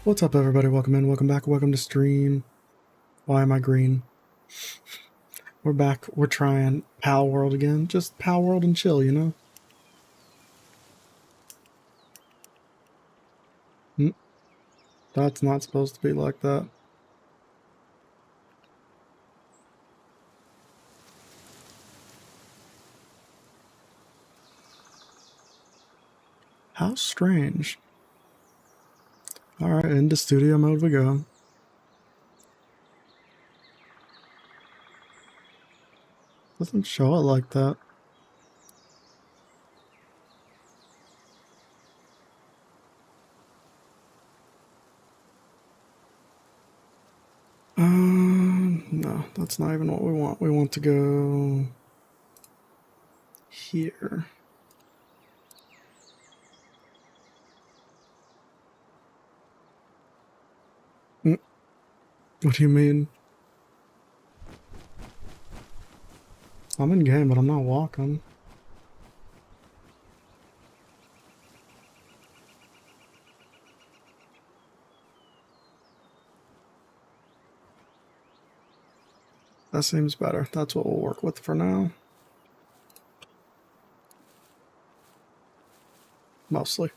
What's up, everybody? Welcome in, welcome back, welcome to stream. Why am I green? We're back. We're trying Palworld again. Just Palworld and chill, you know? That's not supposed to be like that. How strange. Alright, into studio mode we go. Doesn't show it like that. No, that's not even what we want. We want to go here. What do you mean? I'm in game, but I'm not walking. That seems better. That's what we'll work with for now. Mostly.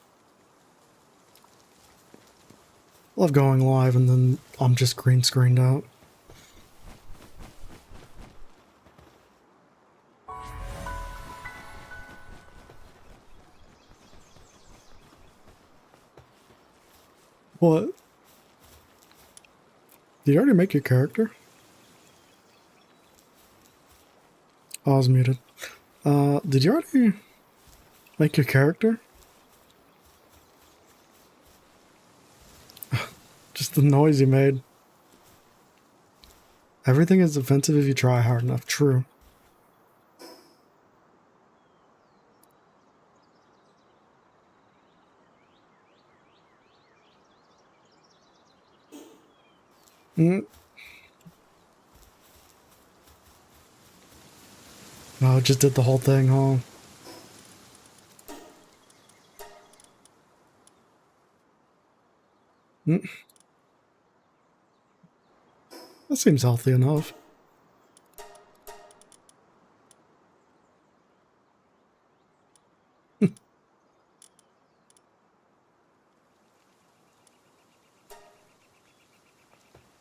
Love going live and then I'm just green screened out. What? Did you already make your character? Oh, I was muted. Did you already make your character? Just the noise you made. Everything is offensive if you try hard enough. True. No, it just did the whole thing, huh? That seems healthy enough.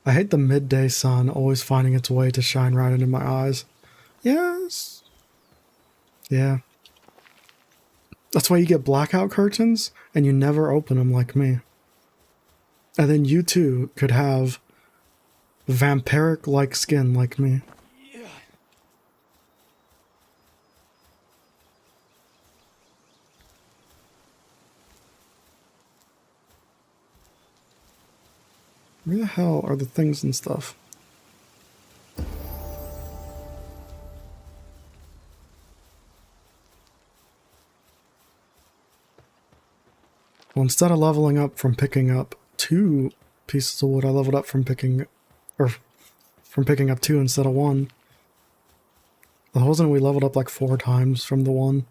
I hate the midday sun always finding its way to shine right into my eyes. Yes. Yeah. That's why you get blackout curtains and you never open them like me. And then you too could have vampiric-like skin like me. Where the hell are the things and stuff? Well, instead of leveling up from picking up 2 pieces of wood, I leveled up from picking up 2 instead of 1. Wasn't we leveled up like 4 times from the 1?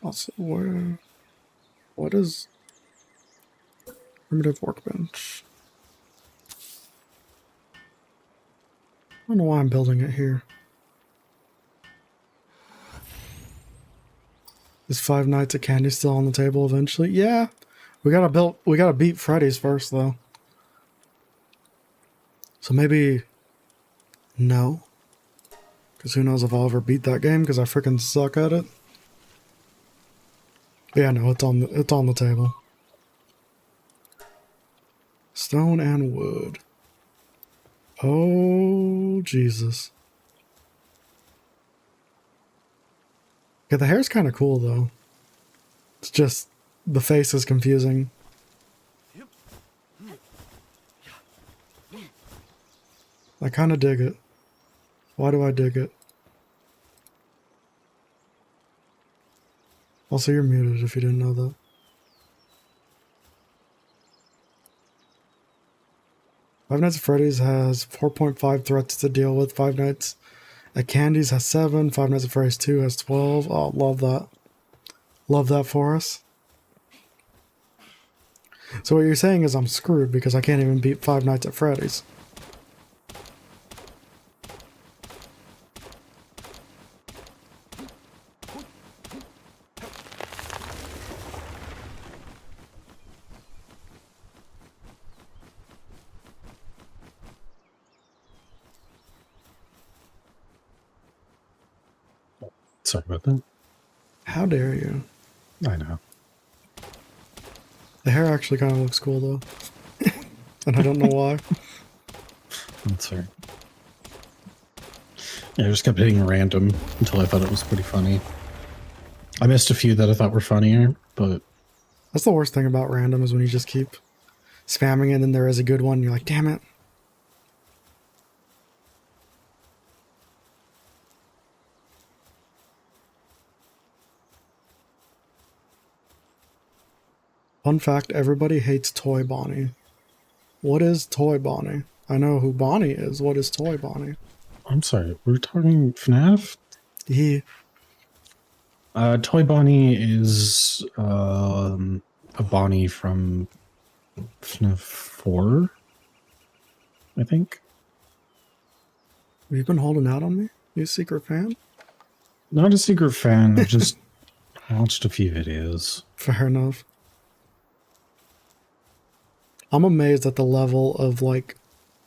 Also, what is primitive workbench? I don't know why I'm building it here. Is 5 Nights at Candy still on the table eventually? Yeah. We gotta beat Freddy's first though. So maybe no. Because who knows if I'll ever beat that game because I freaking suck at it. Yeah, no, it's on the table. Stone and wood. Oh, Jesus. Yeah, the hair's kind of cool, though. It's just, the face is confusing. I kind of dig it. Why do I dig it? Also, you're muted if you didn't know that. Five Nights at Freddy's has 4.5 threats to deal with. Five Nights at Candy's has 7. Five Nights at Freddy's 2 has 12. Oh, love that. Love that for us. So what you're saying is I'm screwed because I can't even beat Five Nights at Freddy's. Sorry about that. How dare you? I know. The hair actually kind of looks cool though. And I don't know why. That's fair. Yeah, I just kept hitting random until I thought it was pretty funny. I missed a few that I thought were funnier, but... That's the worst thing about random is when you just keep spamming it and then there is a good one and you're like, damn it. Fun fact, everybody hates Toy Bonnie. What is Toy Bonnie? I know who Bonnie is. What is Toy Bonnie? I'm sorry, we're talking FNAF? Toy Bonnie is a Bonnie from FNAF 4, I think. Have you been holding out on me? You a secret fan? Not a secret fan, I've just watched a few videos. Fair enough. I'm amazed at the level of, like,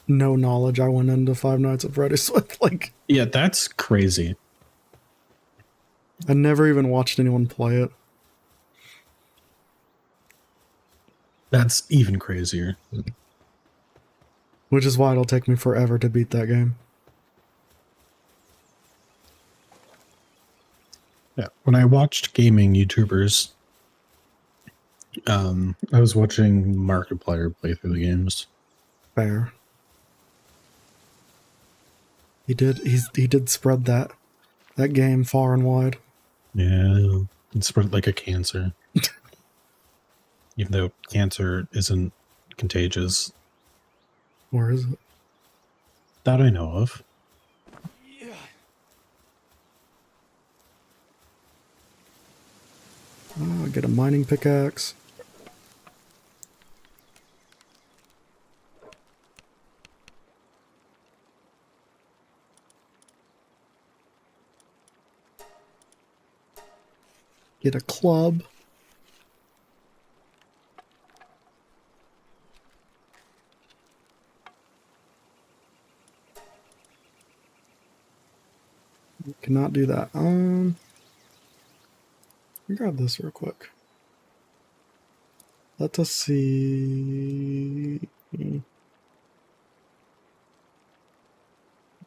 no knowledge I went into Five Nights at Freddy's with. Like, Yeah, that's crazy. I never even watched anyone play it. That's even crazier. Which is why it'll take me forever to beat that game. Yeah, when I watched gaming YouTubers, I was watching Markiplier play through the games. Fair. He did spread that game far and wide. Yeah, it spread like a cancer. Even though cancer isn't contagious. Or is it? That I know of. Oh, get a mining pickaxe. Get a club. Cannot do that. Grab this real quick. Let us see.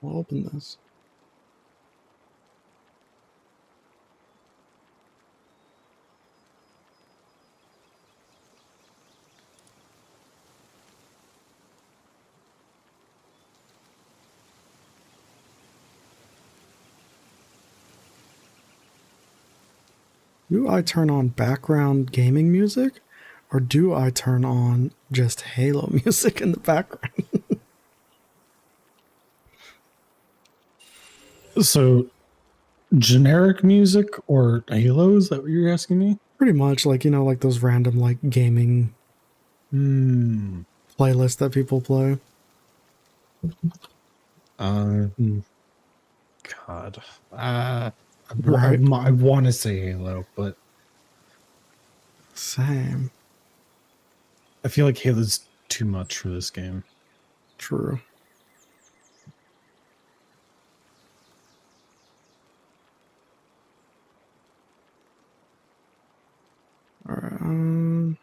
I'll open this. Do I turn on background gaming music, or do I turn on just Halo music in the background? So, generic music or Halo? Is that what you're asking me? Pretty much, like, you know, like those random, like, gaming playlists that people play. God. Right. I want to say Halo, but... Same. I feel like Halo's too much for this game. True. Alright,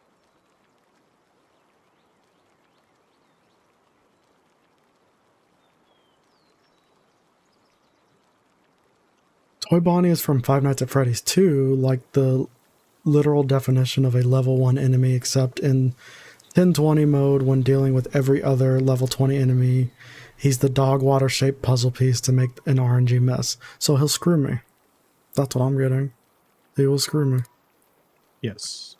Toy Bonnie is from Five Nights at Freddy's 2, like the literal definition of a level 1 enemy, except in 1020 mode, when dealing with every other level 20 enemy, he's the dog water shaped puzzle piece to make an RNG mess. So he'll screw me. That's what I'm getting. He will screw me. Yes.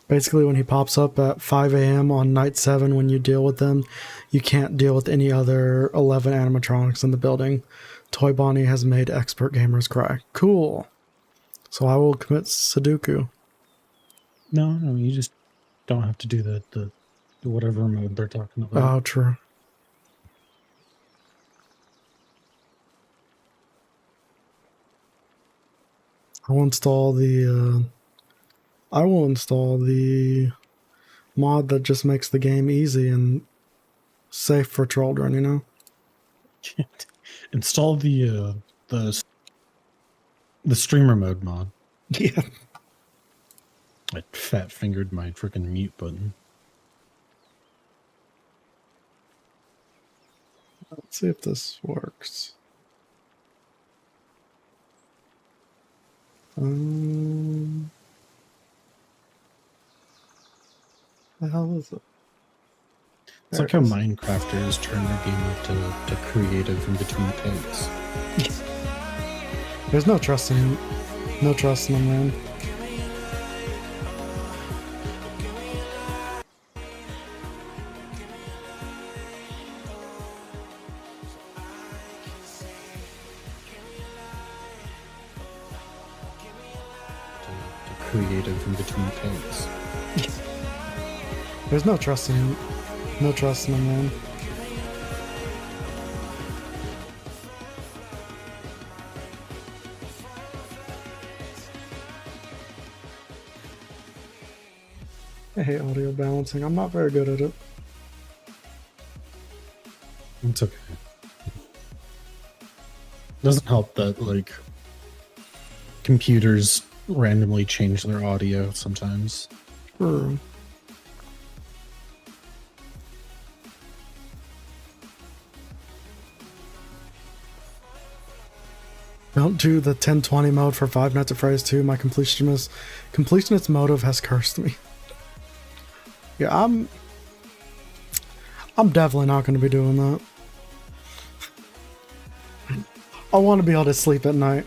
Basically, when he pops up at 5 a.m. on night 7, when you deal with him, you can't deal with any other 11 animatronics in the building. Toy Bonnie has made expert gamers cry. Cool. So I will commit Sudoku. No, you just don't have to do the whatever mode they're talking about. Oh, true. I will install the mod that just makes the game easy and safe for children, you know? Install the streamer mode mod. Yeah. I fat fingered my freaking mute button. Let's see if this works. The hell is it? It's like how Minecrafters turn their game up to creative in between takes. There's no trust in them, man. To creative in between takes. There's no trust in them, man. I hate audio balancing. I'm not very good at it. It's okay. Doesn't help that, like, computers randomly change their audio sometimes. True. Don't do the 1020 mode for Five Nights at Freddy's 2. My completionist motive has cursed me. Yeah, I'm definitely not going to be doing that. I want to be able to sleep at night.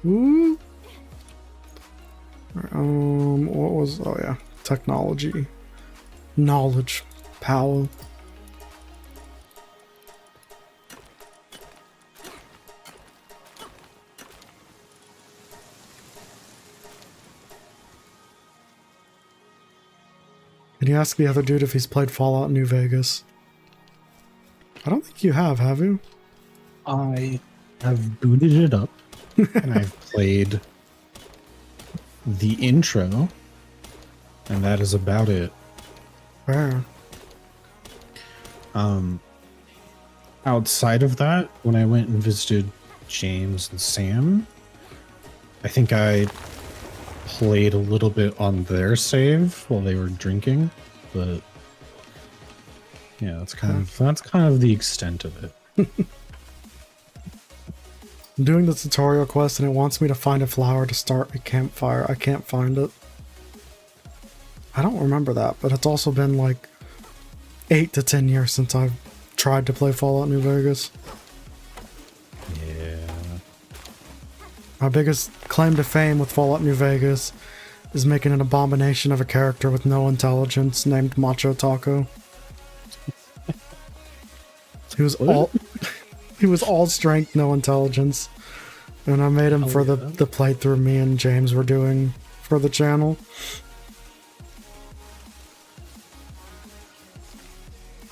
Ooh. What was? Oh yeah, technology, knowledge, power. Can you ask the other dude if he's played Fallout New Vegas? I don't think you have you? I have booted it up and I've played the intro, and that is about it. Fair. Outside of that, when I went and visited James and Sam, I think I played a little bit on their save while they were drinking, but yeah, that's kind of the extent of it. I'm doing the tutorial quest and it wants me to find a flower to start a campfire. I can't find it. I don't remember that, but it's also been like 8 to 10 years since I've tried to play Fallout New Vegas. Yeah. My biggest claim to fame with Fallout New Vegas is making an abomination of a character with no intelligence named Macho Taco. He was all strength, no intelligence. And I made him for the playthrough me and James were doing for the channel.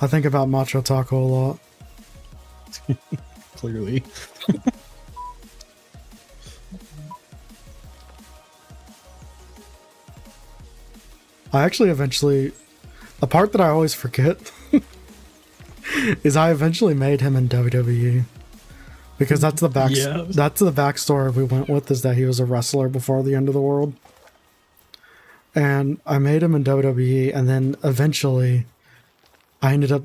I think about Macho Taco a lot. Clearly. I actually eventually... The part that I always forget is I eventually made him in WWE. Because that's the backstory we went with, is that he was a wrestler before the end of the world. And I made him in WWE, and then eventually I ended up...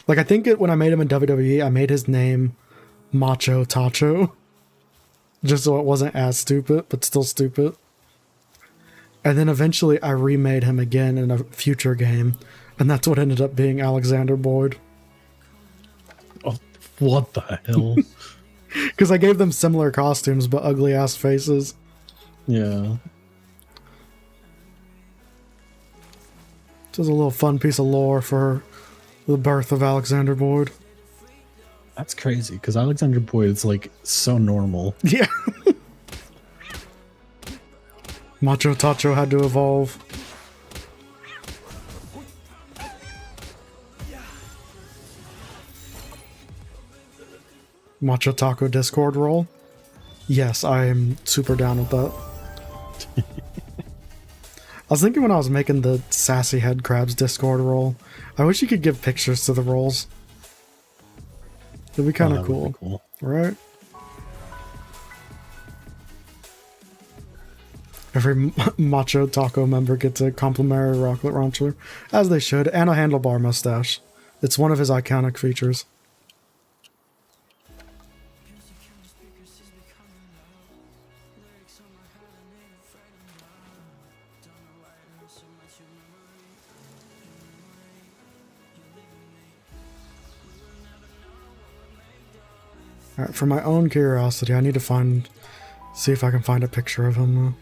Like, I think when I made him in WWE, I made his name Macho Tacho. just so it wasn't as stupid, but still stupid. And then eventually I remade him again in a future game, and that's what ended up being Alexander Boyd. Oh, what the hell? Because I gave them similar costumes, but ugly ass faces. Yeah. Just a little fun piece of lore for the birth of Alexander Boyd. That's crazy, because Alexander Boyd is like so normal. Yeah. Macho Tacho had to evolve. Macho Taco Discord role? Yes, I am super down with that. I was thinking when I was making the Sassy Head Crabs Discord role, I wish you could give pictures to the roles. It'd be kind of cool. Right? Every Macho Taco member gets a complimentary rocket launcher, as they should, and a handlebar mustache. It's one of his iconic features. Alright, for my own curiosity, I need to see if I can find a picture of him.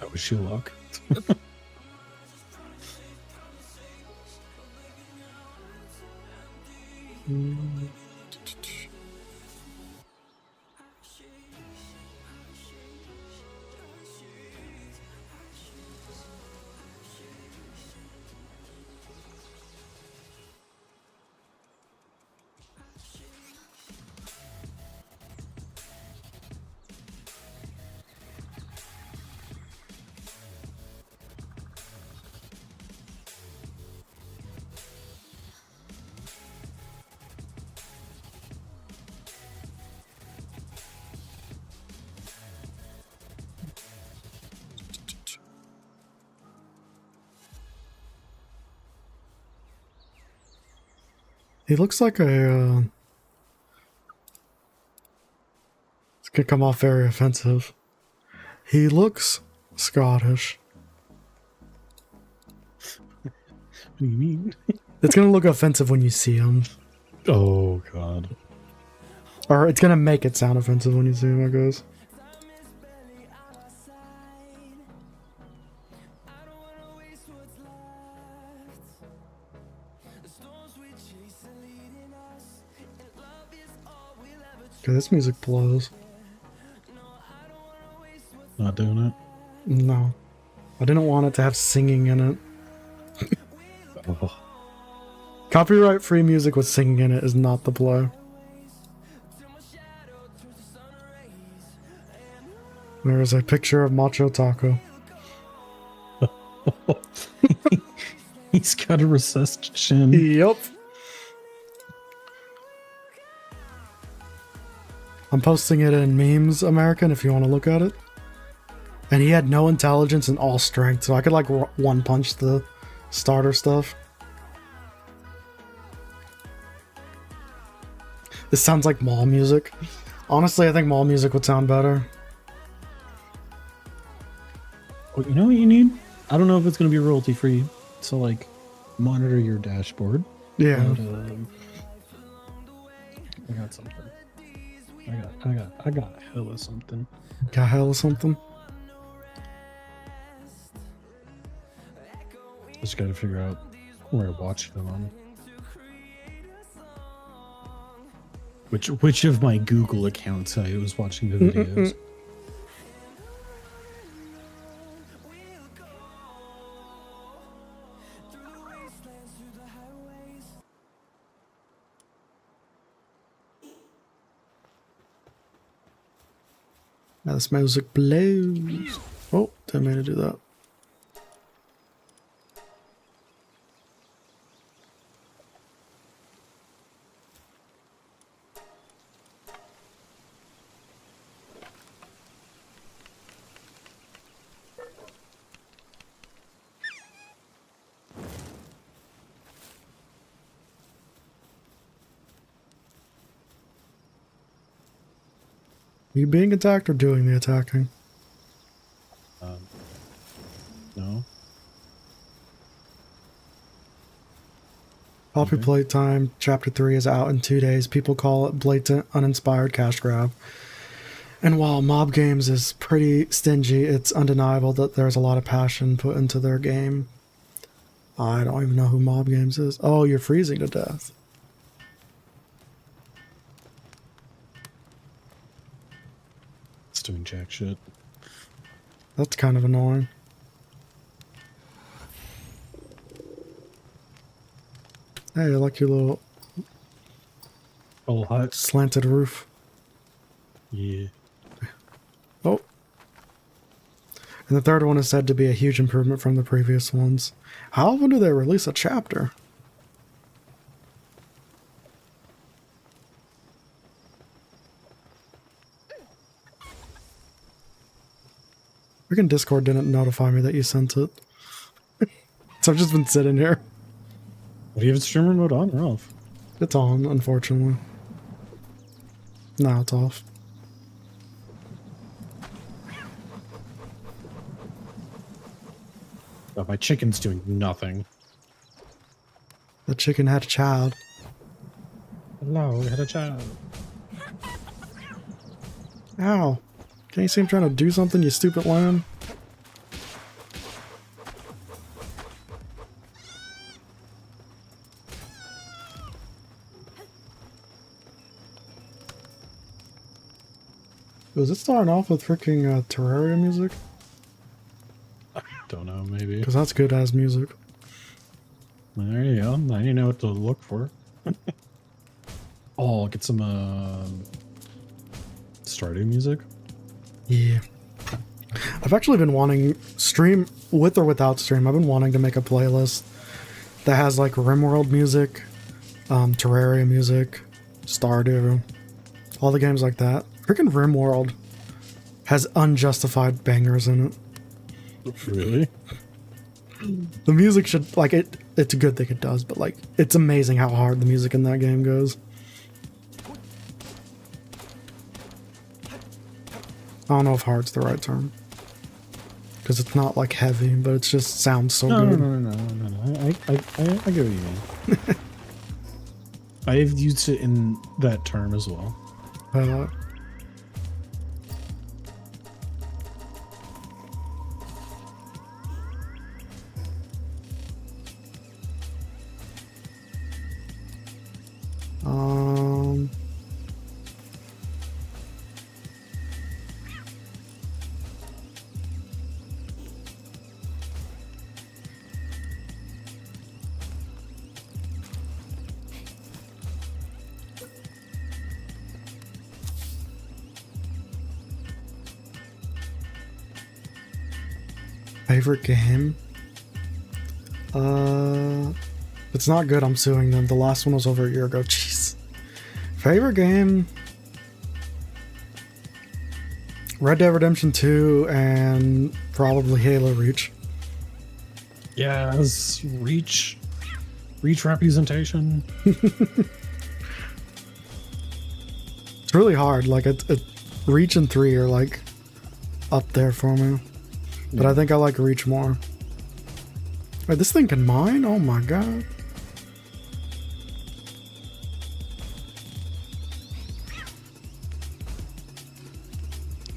I wish you luck. He looks like a, it's gonna come off very offensive. He looks Scottish. What do you mean? It's gonna look offensive when you see him. Oh, God. Or it's gonna make it sound offensive when you see him, I guess. Okay, this music blows. Not doing it? No. I didn't want it to have singing in it. Oh. Copyright-free music with singing in it is not the play. There is a picture of Macho Taco. He's got a recessed chin. Yep. I'm posting it in Memes American if you want to look at it. And he had no intelligence and all strength, so I could like one punch the starter stuff. This sounds like mall music. Honestly, I think mall music would sound better. Well, you know what you need? I don't know if it's going to be royalty free. So, like, monitor your dashboard. Yeah. But, I got something. I got hella something. Got hell or something? Just got to figure out where to watch them on. Which of my Google accounts I was watching the videos. Now this music blows. Oh, didn't mean to do that. You being attacked or doing the attacking? No. Poppy Okay. Playtime Chapter 3 is out in 2 days. People call it blatant, uninspired cash grab. And while Mob Games is pretty stingy, it's undeniable that there's a lot of passion put into their game. I don't even know who Mob Games is. Oh, you're freezing to death. It's doing jack shit. That's kind of annoying. Hey, I like your little Oh, hot. slanted roof. Yeah. Oh. And the third one is said to be a huge improvement from the previous ones. How often do they release a chapter? Freaking Discord didn't notify me that you sent it. So I've just been sitting here. Do you have streamer mode on or off? It's on, unfortunately. No, it's off. Oh, my chicken's doing nothing. The chicken had a child. Hello, we had a child. Ow. Can't you see him trying to do something, you stupid lamb? Was it starting off with freaking Terraria music? Don't know, maybe. Because that's good as music. There you go. Now you know what to look for. Oh, I'll get some Stardew music. Yeah. I've actually been wanting, stream with or without stream, I've been wanting to make a playlist that has like RimWorld music, Terraria music, Stardew, all the games like that. Freaking RimWorld has unjustified bangers in it. Really? The music should, like, it's a good thing it does, but like, it's amazing how hard the music in that game goes. I don't know if hard's the right term. Because it's not like heavy, but it just sounds so good. No. I get what you mean. I've used it in that term as well. Uh, um, favorite game? If it's not good, I'm suing them. The last one was over a year ago. Jeez. Favorite game? Red Dead Redemption 2 and probably Halo Reach. Yes, Reach representation. It's really hard. Like, Reach and 3 are like up there for me. But I think I like Reach more. Wait, this thing can mine? Oh my god.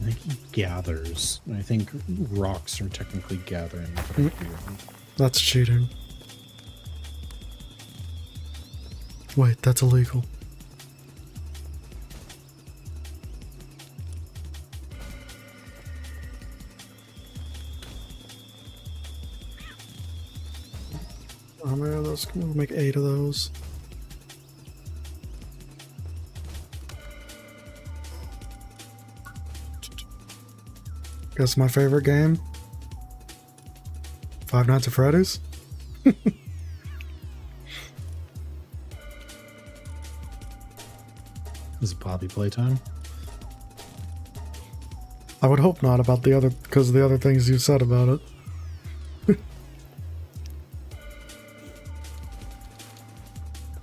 I think he gathers. I think rocks are technically gathering. That's cheating. Wait, that's illegal. Oh man, we'll make 8 of those. Guess my favorite game? Five Nights at Freddy's? Is it Poppy playtime? I would hope not about the other, because of the other things you said about it.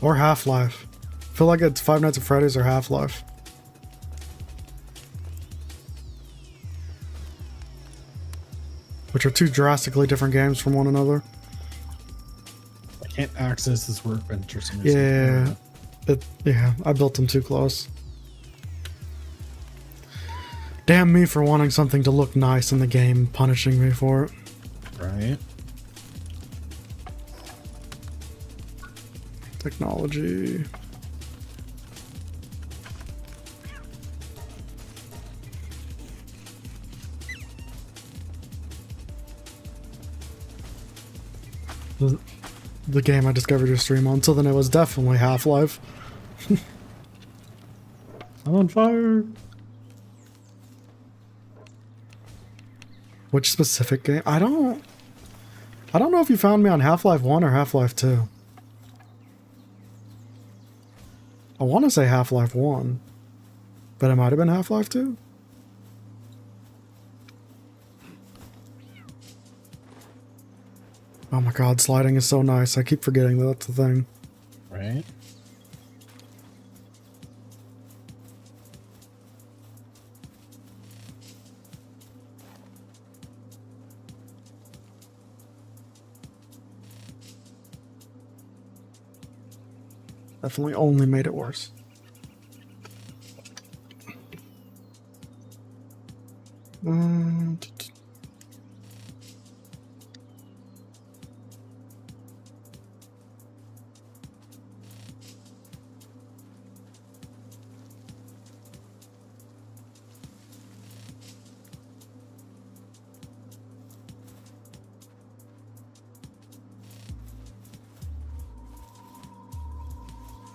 Or Half-Life. I feel like it's Five Nights at Freddy's or Half-Life. which are two drastically different games from one another. I can't access this workbench or something. Yeah, yeah, I built them too close. Damn me for wanting something to look nice in the game, punishing me for it. Right. Technology. The game I discovered your stream on, so then it was definitely Half-Life. I'm on fire. Which specific game? I don't know if you found me on Half-Life 1 or Half-Life 2. I want to say Half-Life 1, but it might have been Half-Life 2. Oh my god, sliding is so nice. I keep forgetting that that's the thing. Right. Definitely only made it worse.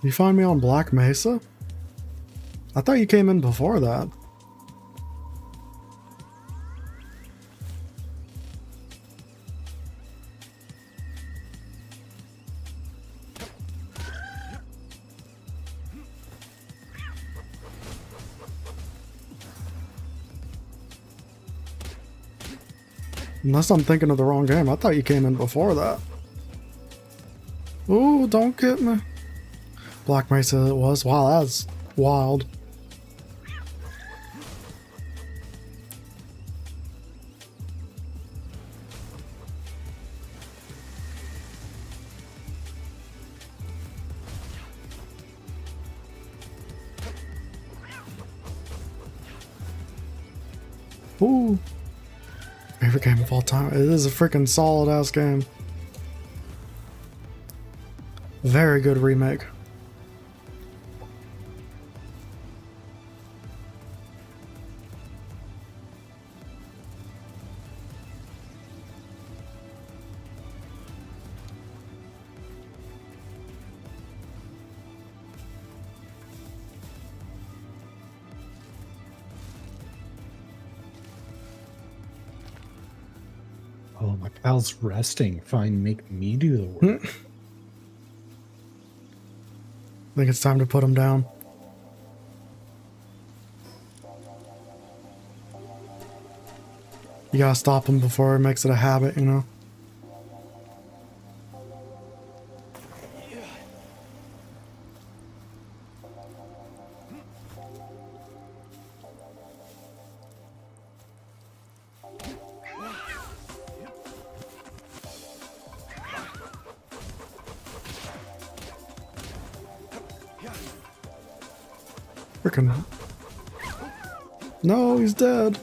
You find me on Black Mesa? I thought you came in before that. Unless I'm thinking of the wrong game. I thought you came in before that. Ooh, don't get me. Black Mesa it was. Wow, that's wild. Ooh. Favorite game of all time. It is a freaking solid ass game. Very good remake. Oh, my pal's resting. Fine, make me do the work. I think it's time to put him down. You gotta stop him before it makes it a habit, you know? Freaking. No, he's dead.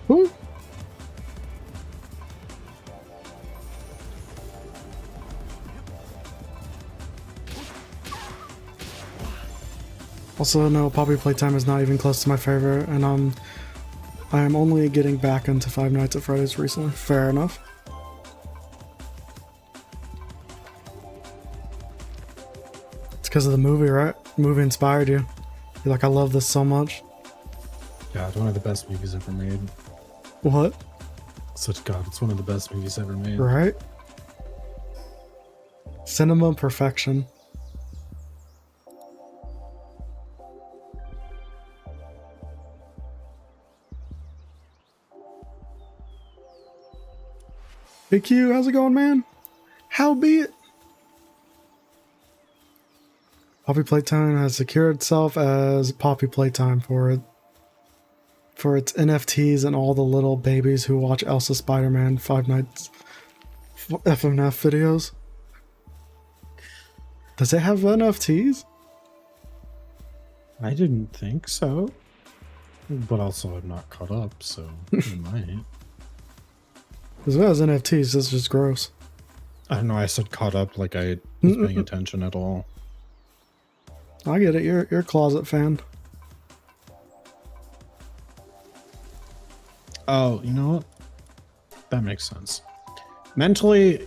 Who? Also, no, Poppy Playtime is not even close to my favorite, and I am only getting back into Five Nights at Freddy's recently. Fair enough. It's because of the movie, right? The movie inspired you. You're like, I love this so much. Yeah, it's one of the best movies ever made. What? God, it's one of the best movies ever made. Right? Cinema perfection. Hey Q, how's it going, man? How be it? Poppy Playtime has secured itself as Poppy Playtime for its NFTs and all the little babies who watch Elsa Spider-Man Five Nights FMF videos. Does it have NFTs? I didn't think so. But also I'm not caught up, so it might. As well as NFTs, that's just gross. I don't know, I said caught up like I was paying attention at all. I get it, you're a closet fan. Oh, you know what? That makes sense. Mentally,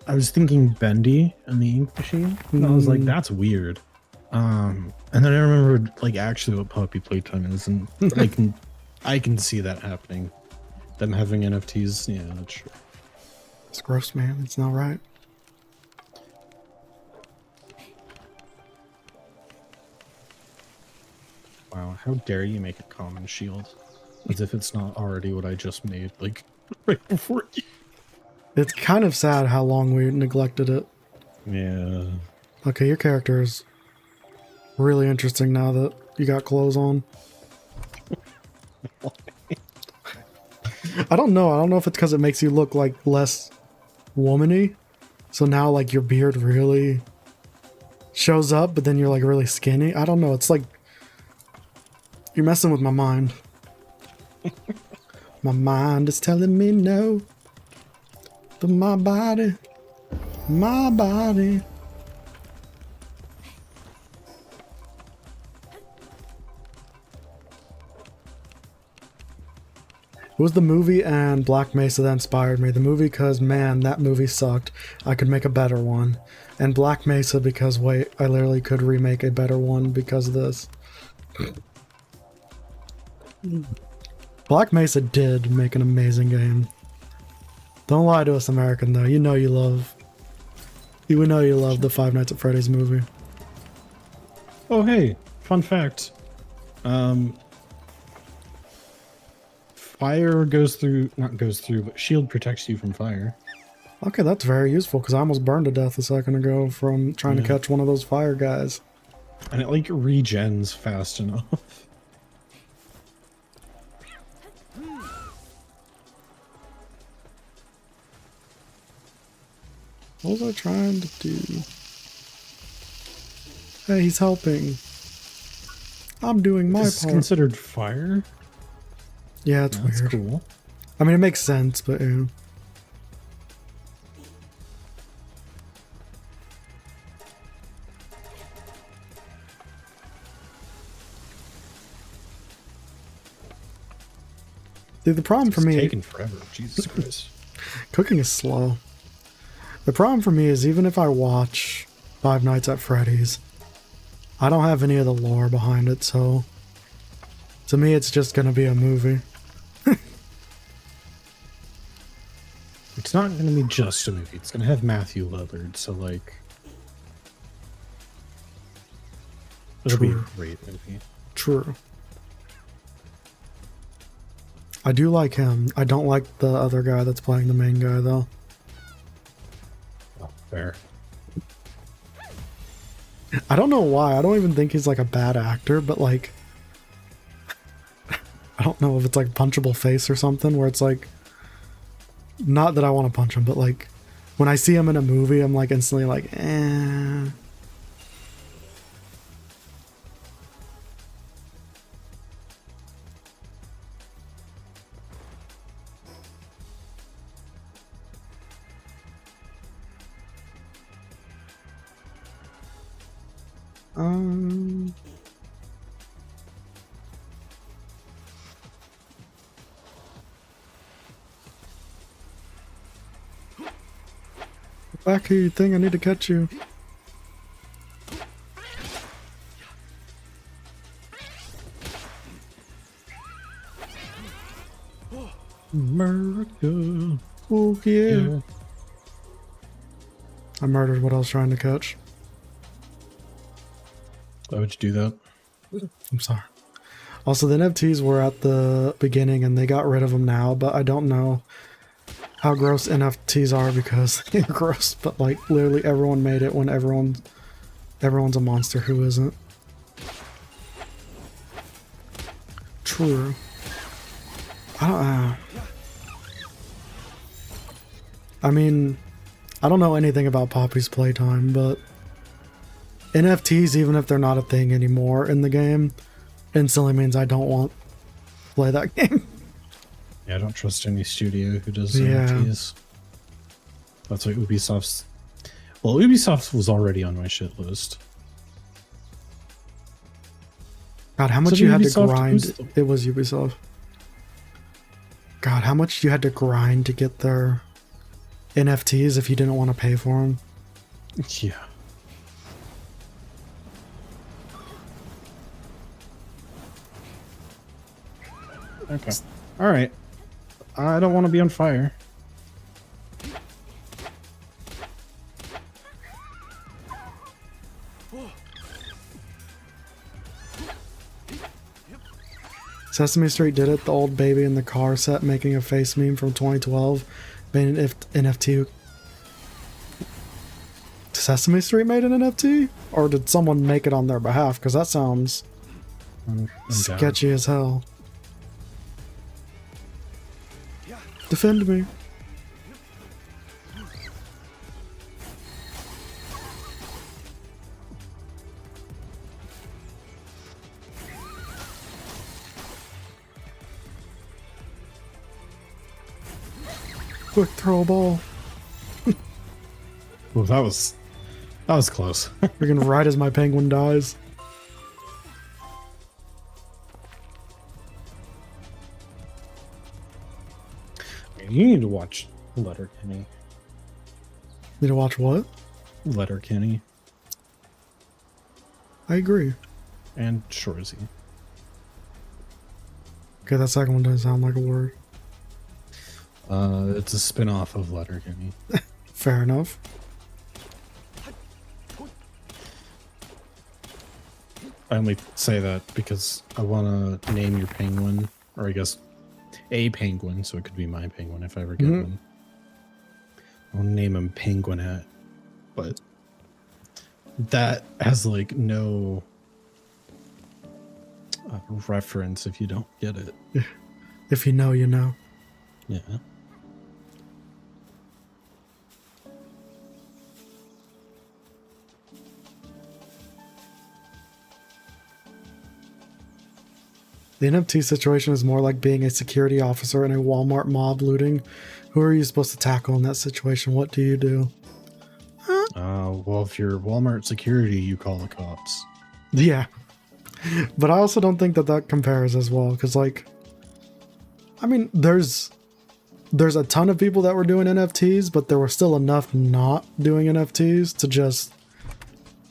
I was thinking Bendy and the ink machine, and I was like, that's weird. And then I remembered like actually what Poppy Playtime is, and I can see that happening. Them having NFTs, yeah, that's true. It's gross, man. It's not right. Wow, how dare you make a common shield? As if it's not already what I just made, like, right before you. It's kind of sad how long we neglected it. Yeah. Okay, your character is really interesting now that you got clothes on. I don't know. I don't know if it's because it makes you look like less womany. So now like your beard really shows up, but then you're like really skinny. I don't know. It's like you're messing with my mind. My mind is telling me no. But my body. It was the movie and Black Mesa that inspired me. The movie because, man, that movie sucked. I could make a better one. And Black Mesa because, wait, I literally could remake a better one because of this. Black Mesa did make an amazing game. Don't lie to us, American, though. We know you love the Five Nights at Freddy's movie. Oh, hey, fun fact. Fire but shield protects you from fire. Okay, that's very useful because I almost burned to death a second ago from trying to catch one of those fire guys. And it like regens fast enough. What was I trying to do? Hey, he's helping. I'm doing my Is part. considered fire? Yeah, it's That's weird. cool. I mean, it makes sense, but yeah. See, the problem for me... It's taking forever. Jesus Christ. Cooking is slow. The problem for me is even if I watch Five Nights at Freddy's, I don't have any of the lore behind it, so... To me, it's just gonna be a movie. It's not going to be just a movie. It's going to have Matthew Lillard, so like... It'll be a great movie. True. I do like him. I don't like the other guy that's playing the main guy, though. Oh, fair. I don't know why. I don't even think he's like a bad actor, but like... I don't know if it's like punchable face or something, where it's like... Not that I want to punch him, but like... When I see him in a movie, I'm like instantly like, eh... Back here, you think I need to catch you. America. Oh, yeah. I murdered what I was trying to catch. Why would you do that? I'm sorry. Also, the NFTs were at the beginning and they got rid of them now, but I don't know. how gross NFTs are because they're gross, but like literally everyone made it when everyone's a monster who isn't. True. I don't know. I mean, I don't know anything about Poppy's playtime, but NFTs, even if they're not a thing anymore in the game, instantly means I don't want to play that game. Yeah, I don't trust any studio who does Yeah. NFTs. That's what Ubisoft's... Well, Ubisoft was already on my shit list. God, how much So you had to Ubisoft grind. It was Ubisoft. God, how much you had to grind to get their NFTs if you didn't want to pay for them. Yeah. Okay. Alright. I don't want to be on fire. Sesame Street did it. The old baby in the car set making a face meme from 2012 made an NFT. Sesame Street made an NFT? Or did someone make it on their behalf? Because that sounds I'm down. sketchy as hell. Defend me. Quick throw a ball. Well, that was close. Freaking right as my penguin dies. You need to watch Letterkenny. Need to watch what? Letterkenny I agree. and Shorzy. Okay, that second one doesn't sound like a word. It's a spin-off of Letterkenny. Fair enough. I only say that because I want to name your penguin, or I guess a penguin, so it could be my penguin if I ever get one. I'll name him Penguinette, but that has like no reference if you don't get it. If you know, you know. Yeah. The NFT situation is more like being a security officer in a Walmart mob looting. Who are you supposed to tackle in that situation? What do you do? Well, if you're Walmart security, you call the cops. Yeah. But I also don't think that that compares as well. Because, like, I mean, there's a ton of people that were doing NFTs, but there were still enough not doing NFTs to just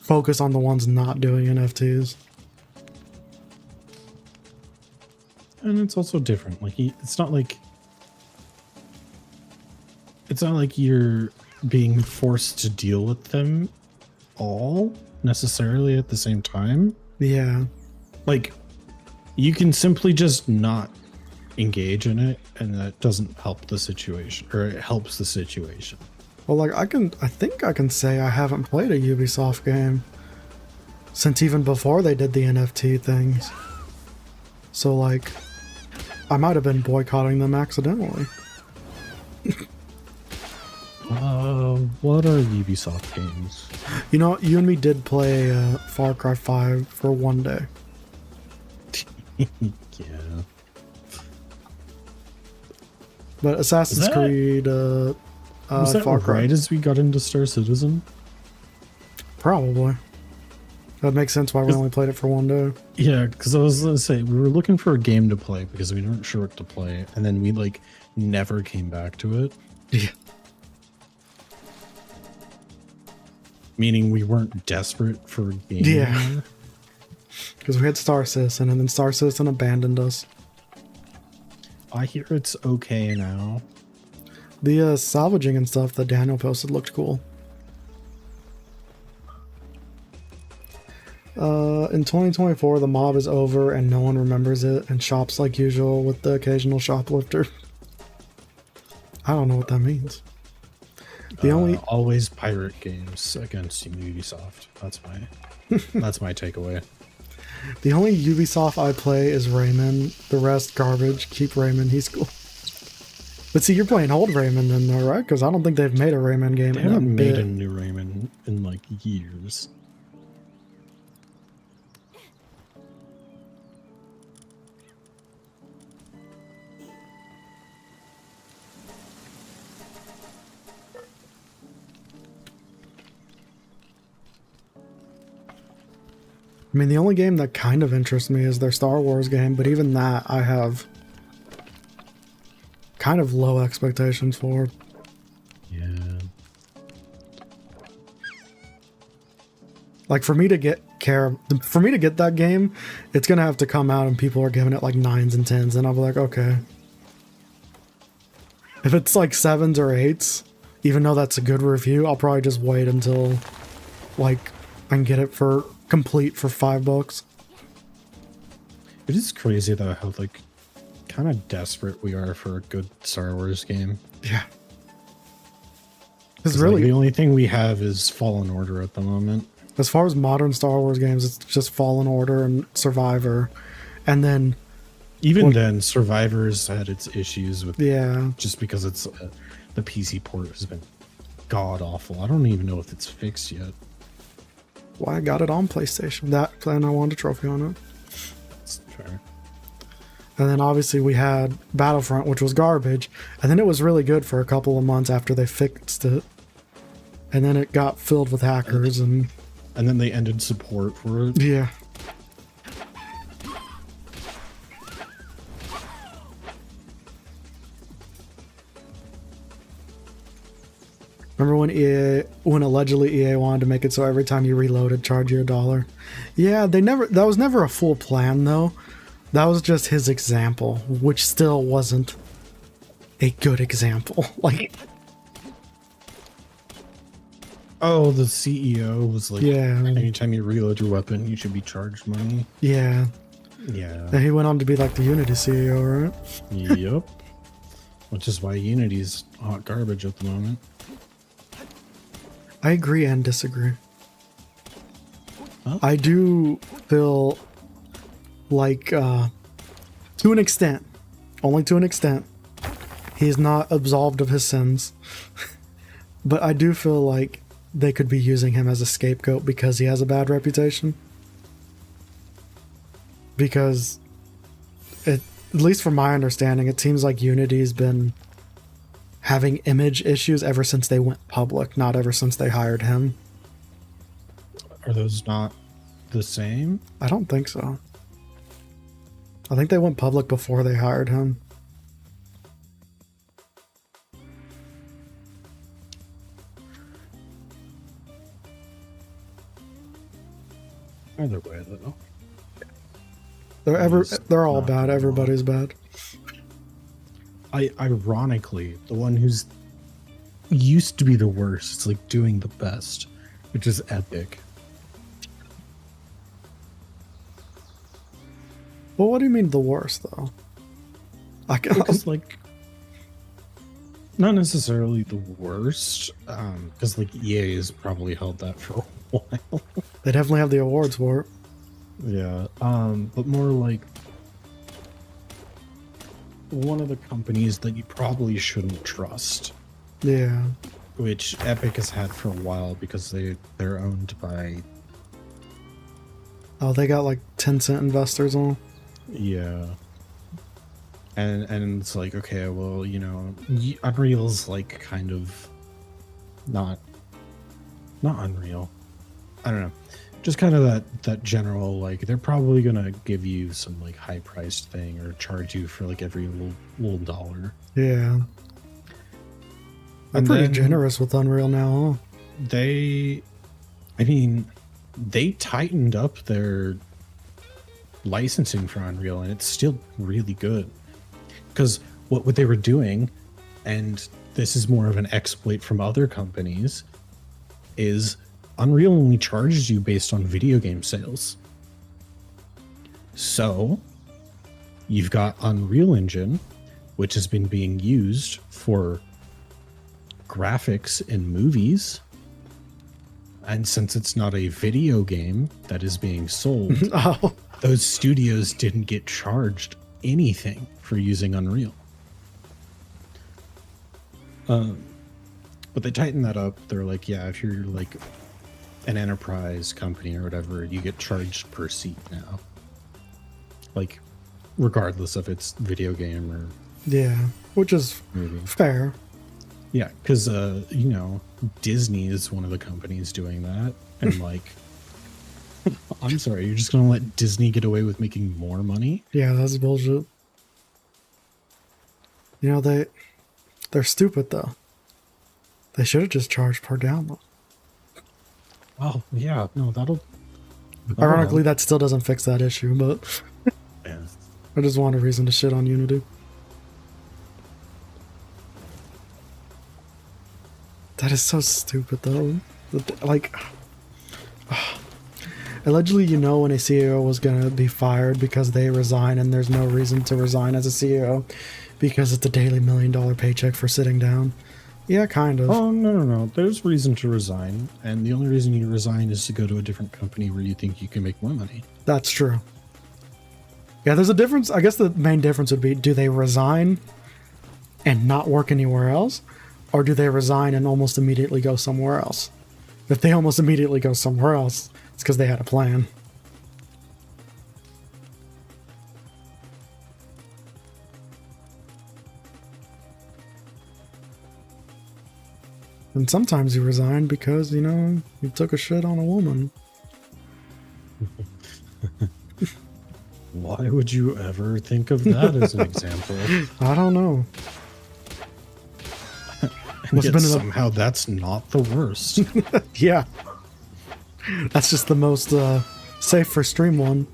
focus on the ones not doing NFTs. And it's also different. Like, it's not like you're being forced to deal with them all necessarily at the same time. Yeah. Like, you can simply just not engage in it, and that doesn't help the situation, or it helps the situation. Well, like, I think I can say I haven't played a Ubisoft game since even before they did the NFT things. So, like, I might have been boycotting them accidentally. What are Ubisoft games? You know, you and me did play Far Cry 5 for one day. Yeah. But Assassin's Creed, Was that Far Cry. right as we got into Star Citizen? Probably. That makes sense why we only played it for one day. Yeah, because I was going to say, we were looking for a game to play because we weren't sure what to play, and then we, like, never came back to it. Yeah. Meaning we weren't desperate for a game. Yeah. Because we had Star Citizen, and then Star Citizen abandoned us. I hear it's okay now. The salvaging and stuff that Daniel posted looked cool. In 2024, the mob is over and no one remembers it, and shops like usual with the occasional shoplifter. I don't know what that means. The only Always pirate games against Ubisoft. That's my takeaway. the only Ubisoft I play is Rayman. The rest garbage. Keep Rayman. He's cool. But see, you're playing old Rayman then, though, right? Because I don't think they've made a Rayman game. They haven't made a new Rayman in like years. I mean, the only game that kind of interests me is their Star Wars game, but even that I have kind of low expectations for. Yeah. Like for me to get that game, it's gonna have to come out and people are giving it like 9s and 10s, and I'll be like, okay. If it's like 7s or 8s, even though that's a good review, I'll probably just wait until like I can get it for complete for $5. It is crazy though how like kind of desperate we are for a good Star Wars game. Yeah. Because really, like, the only thing we have is Fallen Order at the moment. As far as modern Star Wars games, it's just Fallen Order and Survivor, and then even then, Survivor's had its issues with yeah, just because it's the PC port has been god awful. I don't even know if it's fixed yet. Well, I got it on PlayStation. That and I won a trophy on it. That's fair. And then obviously we had Battlefront, which was garbage, and then it was really good for a couple of months after they fixed it, and then it got filled with hackers and then they ended support for it. yeah. Remember when allegedly EA wanted to make it so every time you reloaded, charge you $1? Yeah, that was never a full plan though. That was just his example, which still wasn't a good example. Like, oh, the CEO was like, yeah, anytime you reload your weapon, you should be charged money. yeah, Yeah. and he went on to be like the Unity CEO, right? Yep. Which is why Unity's hot garbage at the moment. I agree and disagree. Huh? I do feel like, to an extent, only to an extent, he's not absolved of his sins. But I do feel like they could be using him as a scapegoat because he has a bad reputation. Because, at least from my understanding, it seems like Unity's been having image issues ever since they went public, not ever since they hired him. Are those not the same? I don't think so. I think they went public before they hired him. Either way, though. They're all bad. Everybody's bad. Ironically, the one who's used to be the worst, it's like doing the best, which is Epic. Well, what do you mean the worst, though? Because, like, not necessarily the worst, because, like, EA has probably held that for a while. They definitely have the awards for it. Yeah, but more like one of the companies that you probably shouldn't trust. Yeah. Which Epic has had for a while because they're owned by... Oh, they got like 10-cent investors on. Yeah. And it's like, okay, well, you know, Unreal's like kind of not Unreal. I don't know. Just kind of that general, like, they're probably gonna give you some like high priced thing or charge you for like every little dollar. Yeah. I'm pretty generous with Unreal now, huh? They tightened up their licensing for Unreal, and it's still really good. Because what they were doing, and this is more of an exploit from other companies, is Unreal only charges you based on video game sales. So you've got Unreal Engine, which has been being used for graphics in movies. And since it's not a video game that is being sold, Oh, those studios didn't get charged anything for using Unreal. But they tightened that up. They're like, yeah, if you're like an enterprise company or whatever, you get charged per seat now. Like, regardless if it's video game or yeah, which is movie. fair. Yeah, because, you know, Disney is one of the companies doing that. And, like, I'm sorry, you're just going to let Disney get away with making more money? Yeah, that's bullshit. You know, they're stupid, though. They should have just charged per download. Oh, yeah, no, that'll Ironically, that still doesn't fix that issue, but yeah. I just want a reason to shit on Unity. That is so stupid, though. Like, allegedly, you know when a CEO was going to be fired because they resign, and there's no reason to resign as a CEO because it's a daily $1 million paycheck for sitting down. Yeah, kind of. Oh, no. There's reason to resign. And the only reason you resign is to go to a different company where you think you can make more money. That's true. Yeah, there's a difference. I guess the main difference would be, do they resign and not work anywhere else? Or do they resign and almost immediately go somewhere else? If they almost immediately go somewhere else, it's because they had a plan. And sometimes you resign because, you know, you took a shit on a woman. Why would you ever think of that as an example? I don't know. Must Yet have been somehow that's not the worst. Yeah. That's just the most safe for stream one.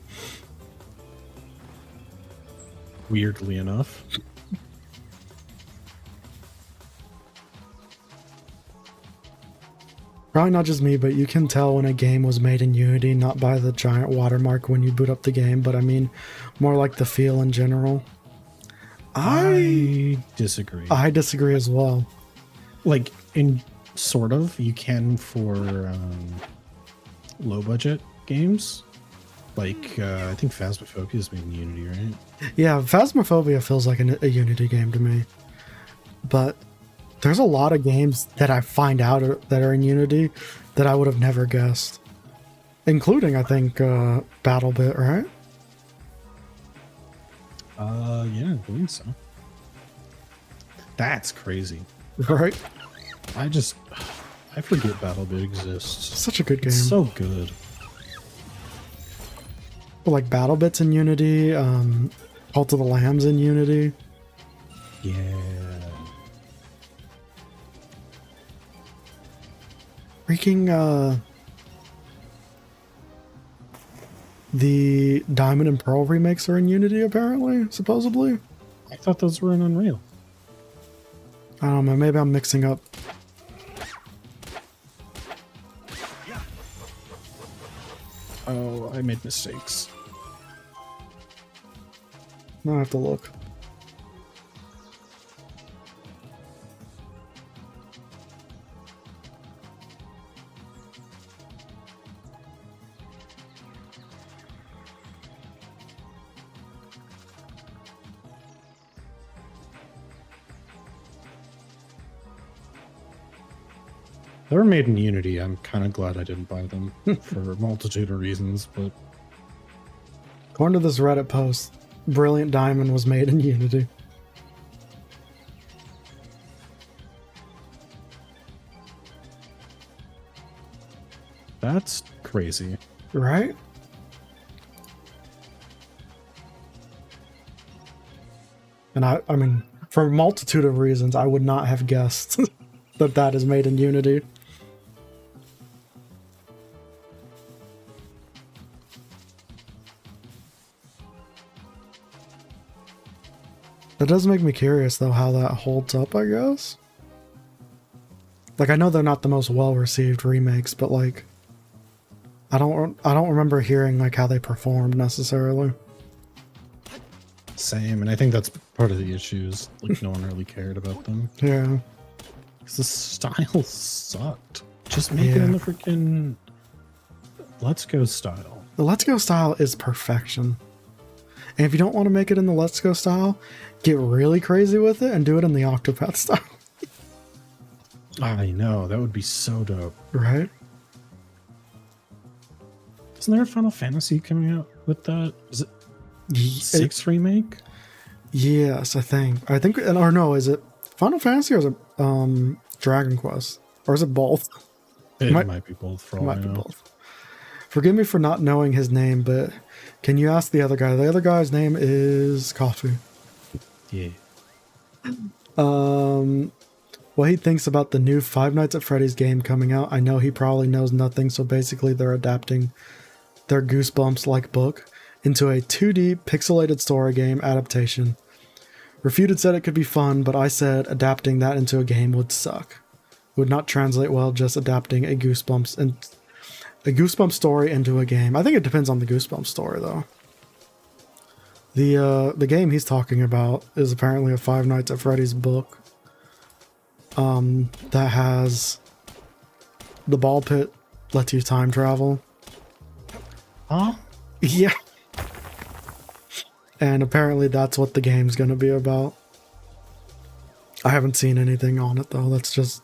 Weirdly enough. Probably not just me, but you can tell when a game was made in Unity, not by the giant watermark when you boot up the game, but I mean more like the feel in general. I disagree. I disagree as well. Like, in sort of, you can for low budget games. Like, I think Phasmophobia is made in Unity, right? Yeah, Phasmophobia feels like a Unity game to me. But there's a lot of games that I find out that are in Unity that I would have never guessed. Including, I think, BattleBit, right? Yeah, I believe so. That's crazy. Right? I forget BattleBit exists. Such a good game. It's so good. But like BattleBit's in Unity, Cult of the Lamb's in Unity. Yeah. Freaking, the Diamond and Pearl remakes are in Unity, apparently, supposedly. I thought those were in Unreal. I don't know, maybe I'm mixing up. Oh, I made mistakes. Now I have to look. They were made in Unity. I'm kind of glad I didn't buy them for a multitude of reasons, but According to this Reddit post, Brilliant Diamond was made in Unity. that's crazy. Right? And I mean, for a multitude of reasons, I would not have guessed that that is made in Unity. That does make me curious, though, how that holds up, I guess. Like, I know they're not the most well-received remakes, but, like, I don't remember hearing, like, how they performed, necessarily. Same, and I think that's part of the issues. Like, no one really cared about them. Yeah. 'Cause the style sucked. Just make it in the freaking Let's Go style. The Let's Go style is perfection. And if you don't want to make it in the Let's Go style, get really crazy with it and do it in the Octopath style. I know, that would be so dope. Right? Isn't there a Final Fantasy coming out with that? Is it 6 remake? Yes, I think. Or no, is it Final Fantasy or is it Dragon Quest? Or is it both? It might be both for all I know. Both. Forgive me for not knowing his name, but can you ask the other guy? The other guy's name is Coffee. Yeah. What he thinks about the new Five Nights at Freddy's game coming out. I know he probably knows nothing, so basically they're adapting their Goosebumps-like book into a 2D pixelated story game adaptation. Refuted said it could be fun, but I said adapting that into a game would suck. Would not translate well just adapting a Goosebumps story into a game. I think it depends on the Goosebumps story though. The game he's talking about is apparently a Five Nights at Freddy's book. That has the ball pit lets you time travel. Huh? Yeah. And apparently that's what the game's gonna be about. I haven't seen anything on it though. That's just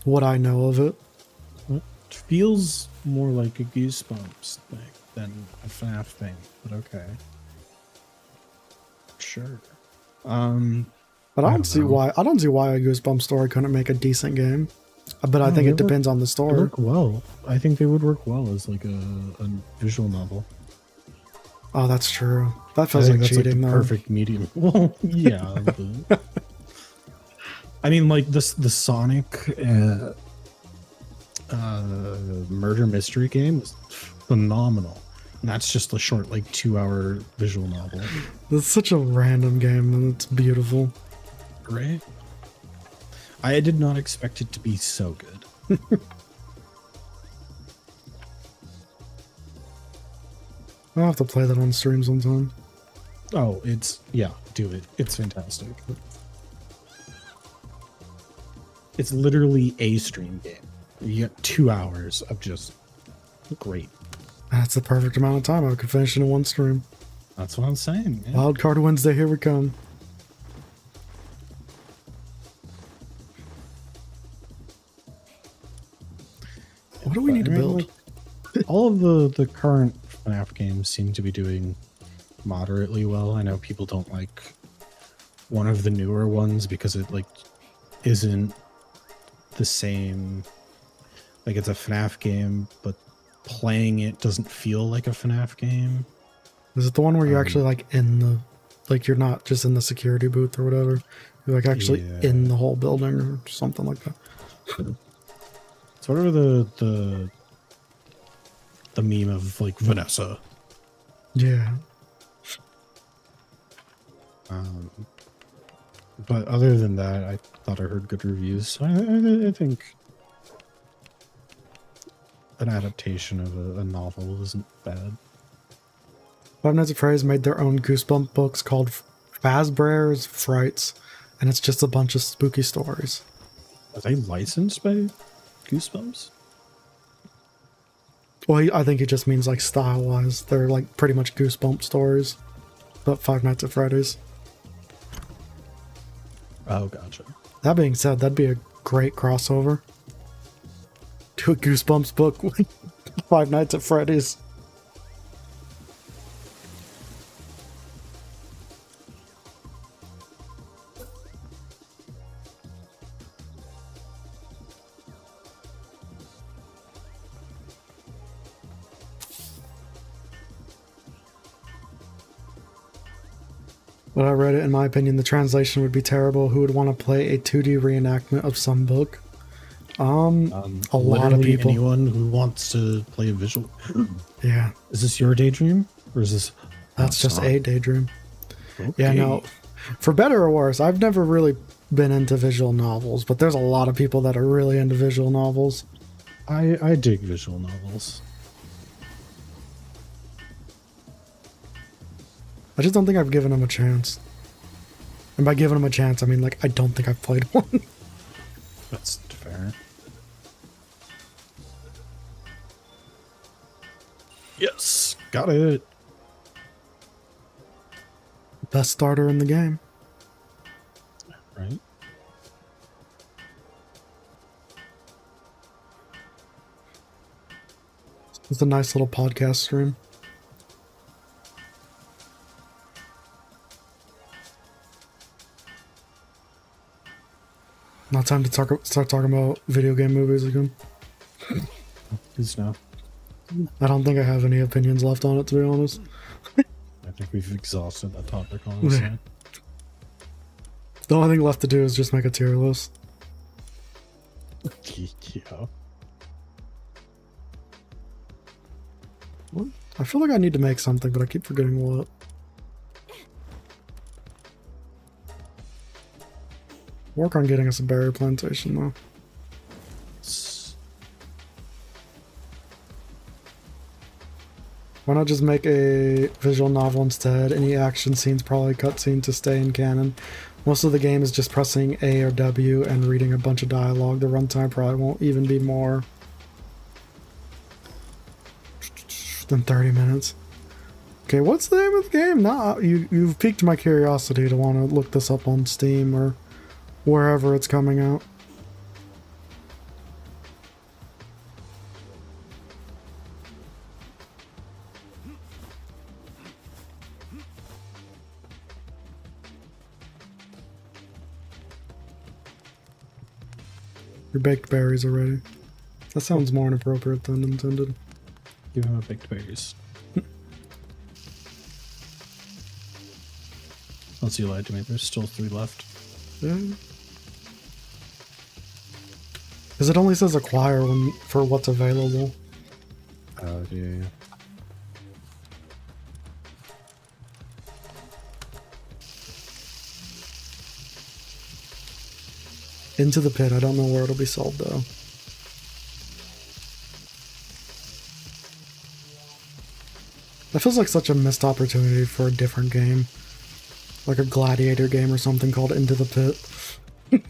what I know of it. It feels more like a Goosebumps thing than a FNAF thing, but okay. Sure. But I don't see why a Goosebumps story couldn't make a decent game. But I think it depends on the story. Work well. I think they would work well as like a visual novel. Oh, that's true. That feels like cheating, the though. perfect medium. Well, yeah. I mean, like the Sonic murder mystery game was phenomenal. And that's just a short, like 2-hour visual novel. It's such a random game, and it's beautiful. Right? I did not expect it to be so good. I'll have to play that on stream sometime. Oh, do it. It's fantastic. It's literally a stream game. You get 2 hours of just great. That's the perfect amount of time. I could finish it in one stream. That's what I'm saying. Man. Wildcard Wednesday, here we come. What do we need to build? Like, all of the current FNAF games seem to be doing moderately well. I know people don't like one of the newer ones because it like isn't the same. Like it's a FNAF game, but playing it doesn't feel like a FNAF game. Is it the one where you're actually like in the, like you're not just in the security booth or whatever? You're like actually in the whole building or something like that. It's whatever the meme of like Vanessa. Yeah. But other than that, I thought I heard good reviews. So I think an adaptation of a novel isn't bad. Five Nights at Freddy's made their own Goosebump books called Fazbear's Frights, and it's just a bunch of spooky stories. Are they licensed by Goosebumps? Well, I think it just means like style-wise. They're like pretty much Goosebump stories, but Five Nights at Freddy's. Oh, gotcha. That being said, that'd be a great crossover. Do a Goosebumps book with Five Nights at Freddy's. When I read it, in my opinion, the translation would be terrible. Who would want to play a 2D reenactment of some book? A lot of people. Anyone who wants to play a visual. Yeah. Is this your daydream? Or is this... That's just a daydream. Okay. Yeah, no. For better or worse, I've never really been into visual novels, but there's a lot of people that are really into visual novels. I dig visual novels. I just don't think I've given them a chance. And by giving them a chance, I mean, like, I don't think I've played one. That's fair. Yes, got it. Best starter in the game. Right. It's a nice little podcast stream. Now time to start talking about video game movies again. Please no. I don't think I have any opinions left on it, to be honest. I think we've exhausted that topic, honestly. The only thing left to do is just make a tier list. Yeah. What? I feel like I need to make something, but I keep forgetting what. Work on getting us a berry plantation, though. Why not just make a visual novel instead? Any action scenes, probably cutscene to stay in canon. Most of the game is just pressing A or W and reading a bunch of dialogue. The runtime probably won't even be more than 30 minutes. Okay, what's the name of the game? Nah, you've piqued my curiosity to want to look this up on Steam or wherever it's coming out. Your baked berries already. That sounds more inappropriate than intended. Give him a baked berries. Unless you lied to me, there's still 3 left. Yeah. Because it only says acquire for what's available. Yeah. Into the pit. I don't know where it'll be sold though. That feels like such a missed opportunity for a different game. Like a gladiator game or something called Into the Pit.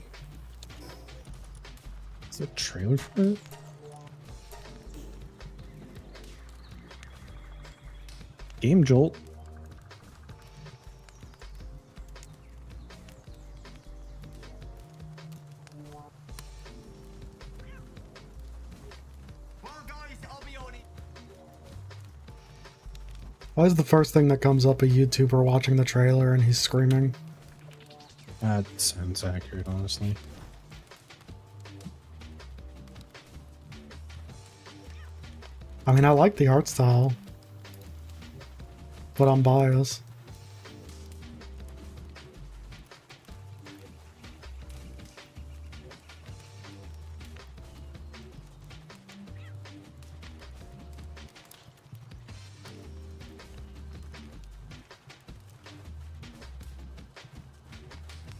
Is there a trailer for it? Game Jolt. Why is the first thing that comes up a YouTuber watching the trailer and he's screaming? That sounds accurate, honestly. I mean, I like the art style, but I'm biased.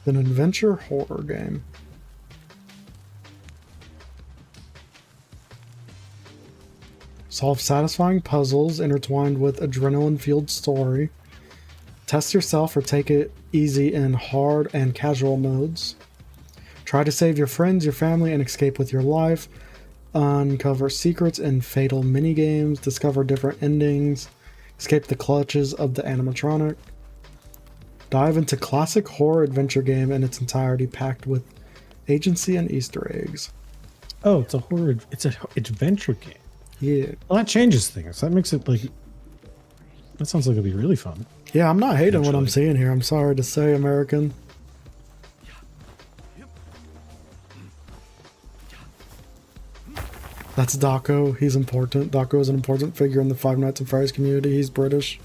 An adventure horror game. Solve satisfying puzzles intertwined with adrenaline-fueled story. Test yourself or take it easy in hard and casual modes. Try to save your friends, your family, and escape with your life. Uncover secrets in fatal minigames. Discover different endings. Escape the clutches of the animatronic. Dive into classic horror adventure game in its entirety, packed with agency and Easter eggs. Oh, it's a horror. It's an adventure game. Yeah. Well, that changes things. That makes it like. That sounds like it'll be really fun. Yeah, I'm not hating what I'm seeing here. I'm sorry to say, American. That's Daco. He's important. Daco is an important figure in the Five Nights at Freddy's community. He's British.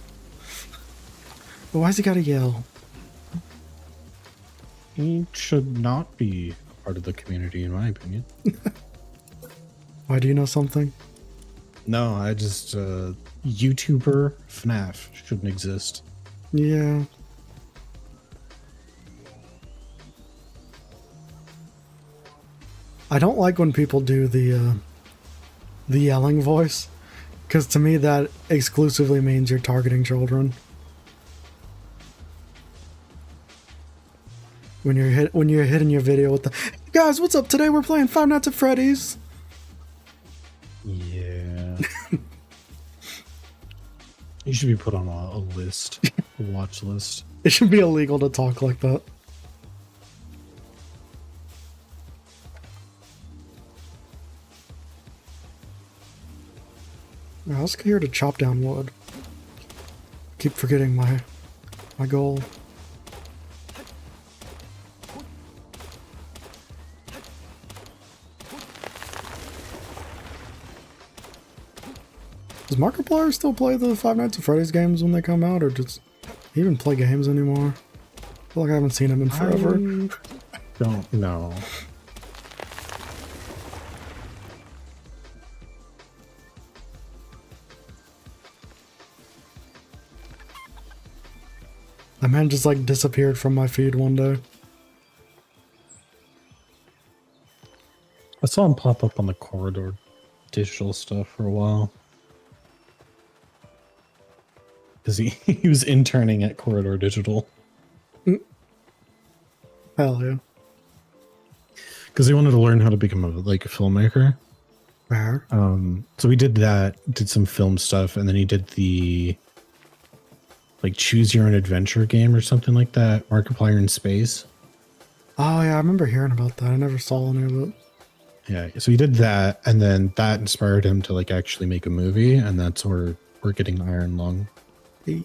But why's he gotta yell? He should not be a part of the community, in my opinion. Why, do you know something? No, I just YouTuber FNAF shouldn't exist. Yeah. I don't like when people do the yelling voice, because to me that exclusively means you're targeting children. when you're hitting your video with the guys, what's up? Today we're playing Five Nights at Freddy's. Yeah. You should be put on a list, a watch list. It should be illegal to talk like that. I was here to chop down wood. Keep forgetting my goal. Does Markiplier still play the Five Nights at Freddy's games when they come out, or does he even play games anymore? I feel like I haven't seen him in forever. I don't know. That man just like disappeared from my feed one day. I saw him pop up on the corridor digital stuff for a while. Because he was interning at Corridor Digital. Hell yeah. Because he wanted to learn how to become a filmmaker. Fair. So we did that, did some film stuff, and then he did the choose your own adventure game or something like that, Markiplier in Space. Oh yeah, I remember hearing about that. I never saw any of it. Yeah, so he did that, and then that inspired him to actually make a movie, and that's where we're getting Iron Lung. Is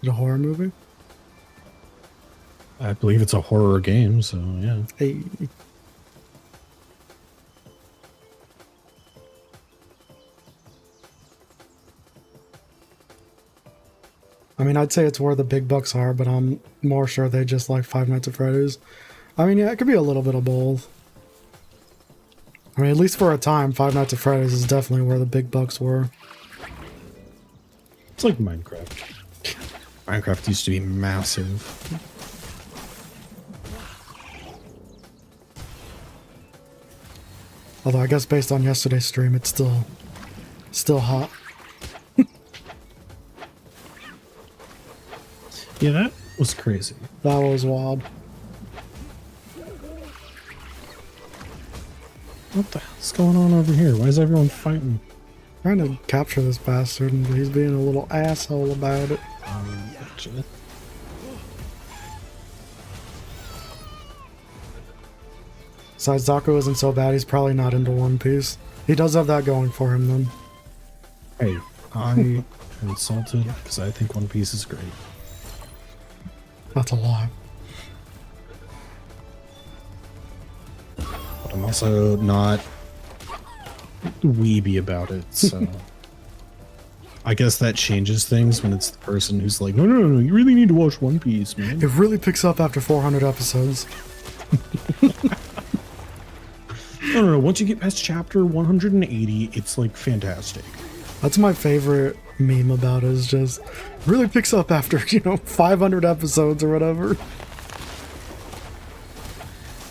it a horror movie? I believe it's a horror game, so yeah. Hey. I mean, I'd say it's where the big bucks are, but I'm more sure they just like Five Nights at Freddy's. I mean, yeah, it could be a little bit of both. I mean, at least for a time, Five Nights at Freddy's is definitely where the big bucks were. It's like Minecraft. Minecraft used to be massive. Although I guess based on yesterday's stream, it's still hot. Yeah, that was crazy. That was wild. What the hell's going on over here? Why is everyone fighting? Trying to capture this bastard, and he's being a little asshole about it. Gotcha. Besides, Zaku isn't so bad. He's probably not into One Piece. He does have that going for him, then. Hey, I am insulted because I think One Piece is great. That's a lie. But I'm also not weeby about it, so I guess that changes things when it's the person who's like, no, you really need to watch One Piece, man. It really picks up after 400 episodes. No, once you get past chapter 180, it's fantastic. That's my favorite meme about it, is just really picks up after, 500 episodes or whatever.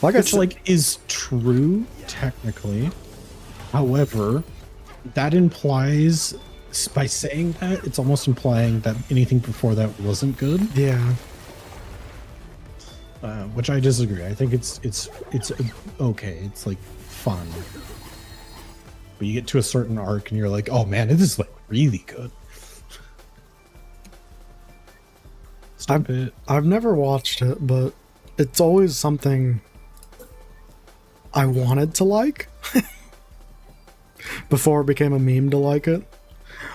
Which is true technically. However, that implies, by saying that, it's almost implying that anything before that wasn't good. Yeah. Which I disagree. I think it's okay. It's fun. But you get to a certain arc and you're like, oh man, this is really good. Stop it. I've never watched it, but it's always something I wanted to like before it became a meme to like it.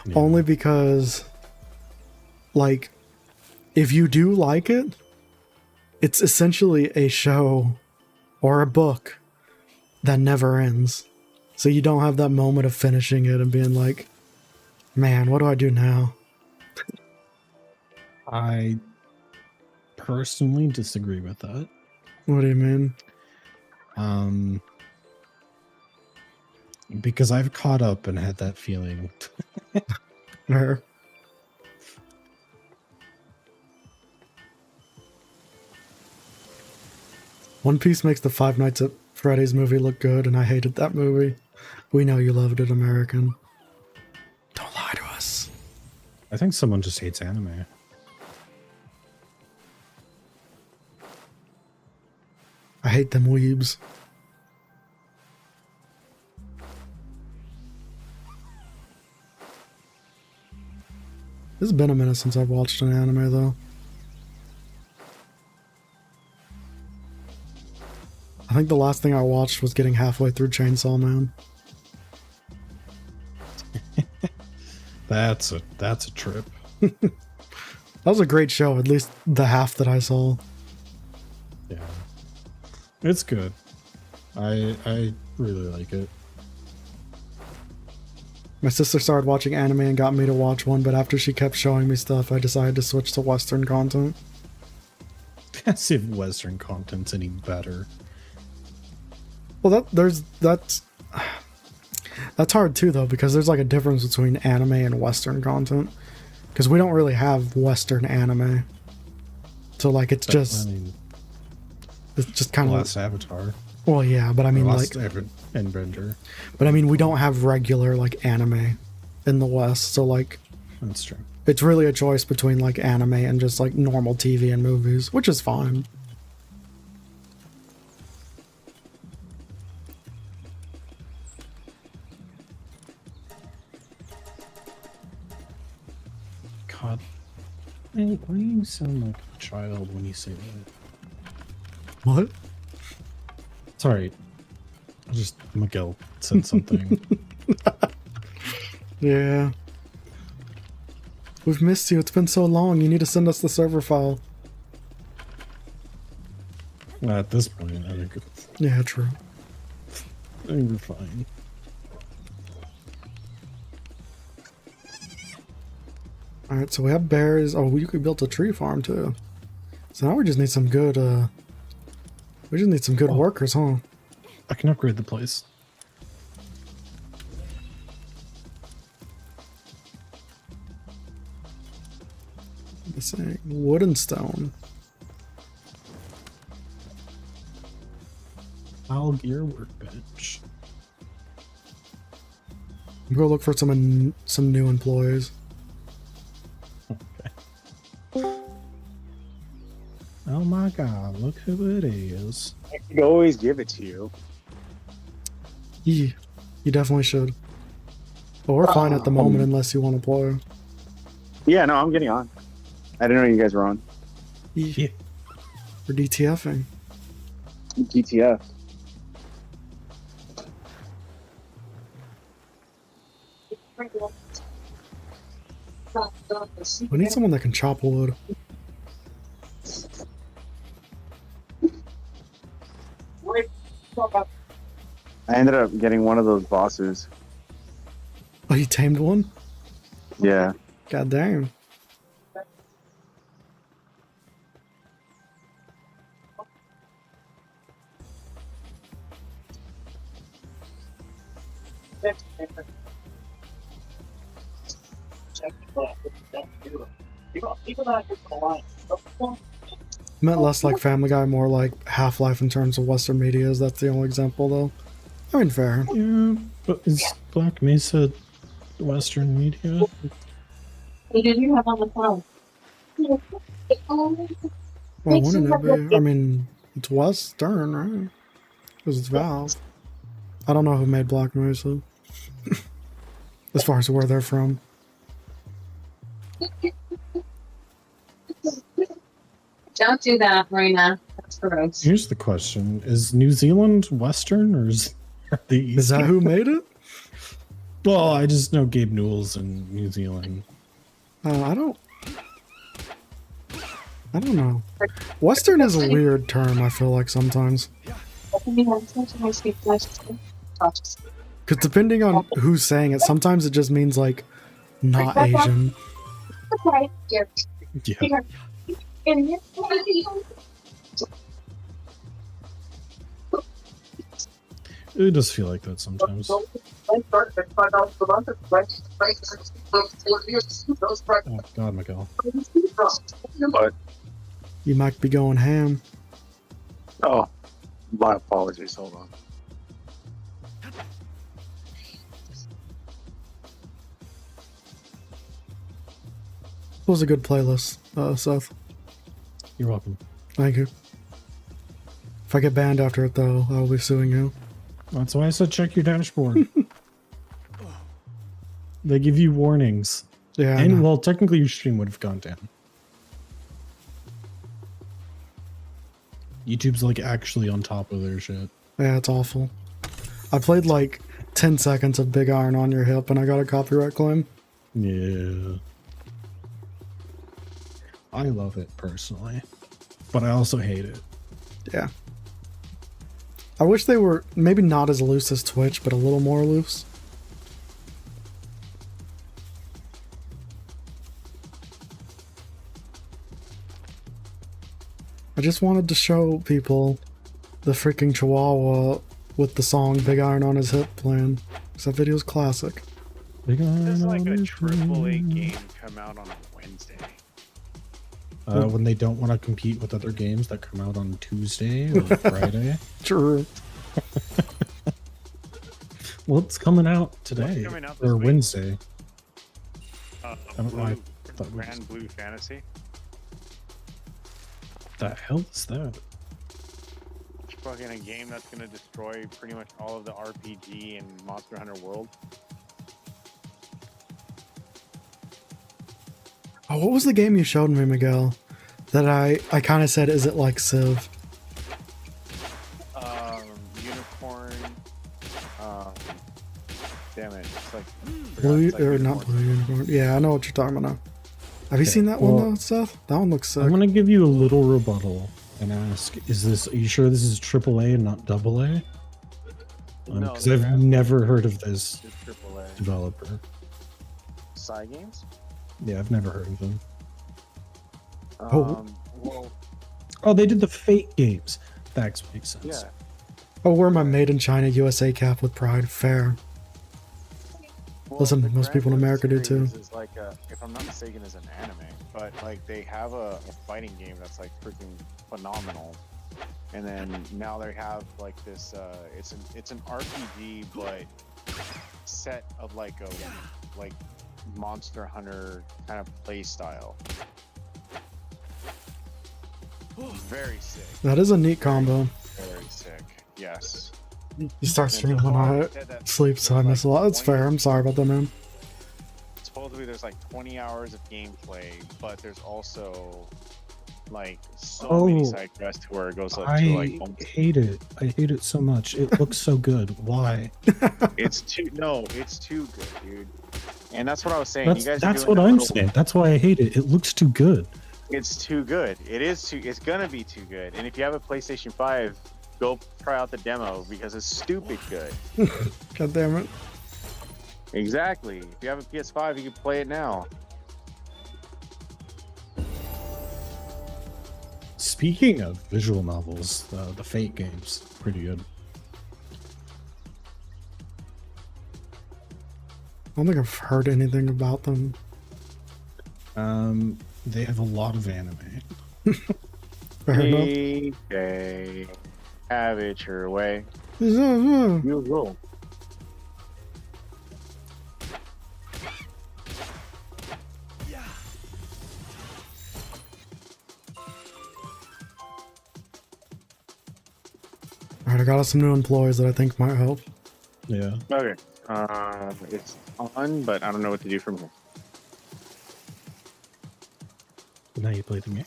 Yeah. Only because, if you do like it, it's essentially a show or a book that never ends. So you don't have that moment of finishing it and being like, man, what do I do now? I personally disagree with that. What do you mean? Because I've caught up and had that feeling. Fair. One Piece makes the Five Nights at Freddy's movie look good, and I hated that movie. We know you loved it, American. Don't lie to us. I think someone just hates anime. I hate them weebs. It's been a minute since I've watched an anime, though. I think the last thing I watched was getting halfway through Chainsaw Man. That's a trip. That was a great show, at least the half that I saw. Yeah. It's good. I really like it. My sister started watching anime and got me to watch one, but after she kept showing me stuff, I decided to switch to Western content. As if Western content's any better. Well, that's hard too, though, because there's like a difference between anime and Western content. Because we don't really have Western anime, so like it's just kind of Last Avatar. Well, yeah, but I mean like Endbender. But I mean we don't have regular like anime in the West, so like That's true. it's really a choice between like anime and just like normal TV and movies, which is fine. God. Hey, why do you sound like a child when you say that? What? Sorry. Just Miguel said something. Yeah. We've missed you. It's been so long. You need to send us the server file. At this point, I think Yeah, true. we're fine. Alright, so we have berries. Oh, you could build a tree farm too. So now we just need some good, workers, huh? I can upgrade the place. Let's see. Wood and stone. I'll gear workbench. Go look for some new employees. Oh my god, look who it is. I could always give it to you. Yeah, you definitely should. But we're fine at the moment unless you want to play. Yeah, no, I'm getting on. I didn't know you guys were on. Yeah. We're DTFing. GTF. We need someone that can chop wood. I ended up getting one of those bosses. Oh, you tamed one? Yeah. God damn. Meant less like Family Guy, more like Half-Life in terms of Western medias. That's the only example, though. I mean, fair. Yeah, but is Black Mesa Western media? What did you have on the phone? Well, wouldn't it be? I mean, it's Western, right? Because it's Valve. I don't know who made Black Mesa. As far as where they're from. Don't do that, Marina. That's gross. Here's the question: is New Zealand Western or is the East? Is that who made it? Well, I just know Gabe Newell's in New Zealand. I don't know. Western is a weird term, I feel like sometimes. Because depending on who's saying it, sometimes it just means like not Asian. Yeah. It does feel like that sometimes. Oh, God, Miguel. But, You might be going ham. oh, my apologies. Hold on. It was a good playlist, Seth. You're welcome. Thank you. If I get banned after it, though, I will be suing you. That's why I said check your dashboard. They give you warnings. Yeah, And, well, technically your stream would have gone down. YouTube's, like, actually on top of their shit. yeah, it's awful. I played, like, 10 seconds of Big Iron on Your Hip, and I got a copyright claim. Yeah. I love it, personally. But I also hate it. Yeah. I wish they were maybe not as loose as Twitch, but a little more loose. I just wanted to show people the freaking Chihuahua with the song Big Iron on His Hip playing. Because that video's classic. Big There's Iron like on a his AAA hip. game come out on a Wednesday. When they don't want to compete with other games that come out on Tuesday or Friday. True. Well, it's coming out today coming out this or week? Wednesday. Blue, know, I thought it was- Grand Blue Fantasy. The hell is that? It's fucking a game that's gonna destroy pretty much all of the RPG and Monster Hunter world. Oh, what was the game you showed me, Miguel? That I kind of said, is it like Civ? Unicorn. Damn it! It's like Blue, it's like or not Unicorn. Blue Unicorn. Yeah, I know what you're talking about now. Have you Okay, seen that well, one though, Seth? That one looks sick. I'm gonna give you a little rebuttal and ask: Are you sure this is AAA and not AA? No, Because they're I've asking never heard of this It's AAA. developer. Side games. Yeah, I've never heard of them. Oh. Well, Oh, they did the Fate games. That makes sense. yeah. Oh, wear my Made in China USA cap with pride. Fair. Well, Listen, the most people in Grand Blue America do, too. series Is like if I'm not mistaken, is an anime, but like they have a fighting game that's like freaking phenomenal. And then now they have like this. It's an RPG, but set of like Monster Hunter kind of play style. Very sick. That is a neat combo. Very sick. Yes. You start And streaming when far, I they said that sleep, so I there's, miss a lot. It's 20 fair. I'm sorry about that, man. Supposedly there's like 20 hours of gameplay, but there's also like so many Oh, side quests where it goes up to I like hate it. I hate it so much. It looks so good. Why? it's too good, dude. And that's what I was saying. That's you guys are that's doing what that I'm little- saying. That's why I hate it. It looks too good. It's too good. It's gonna be too good. And if you have a PlayStation 5, go try out the demo because it's stupid good. God damn it. Exactly. If you have a PS5, you can play it now. Speaking of visual novels, the Fate games, pretty good. I don't think I've heard anything about them. They have a lot of anime. Fair enough. Okay. Have it your way. Yeah. You will. Alright, I got us some new employees that I think might help. Yeah. Okay. It's on, but I don't know what to do from here. Now you play the game.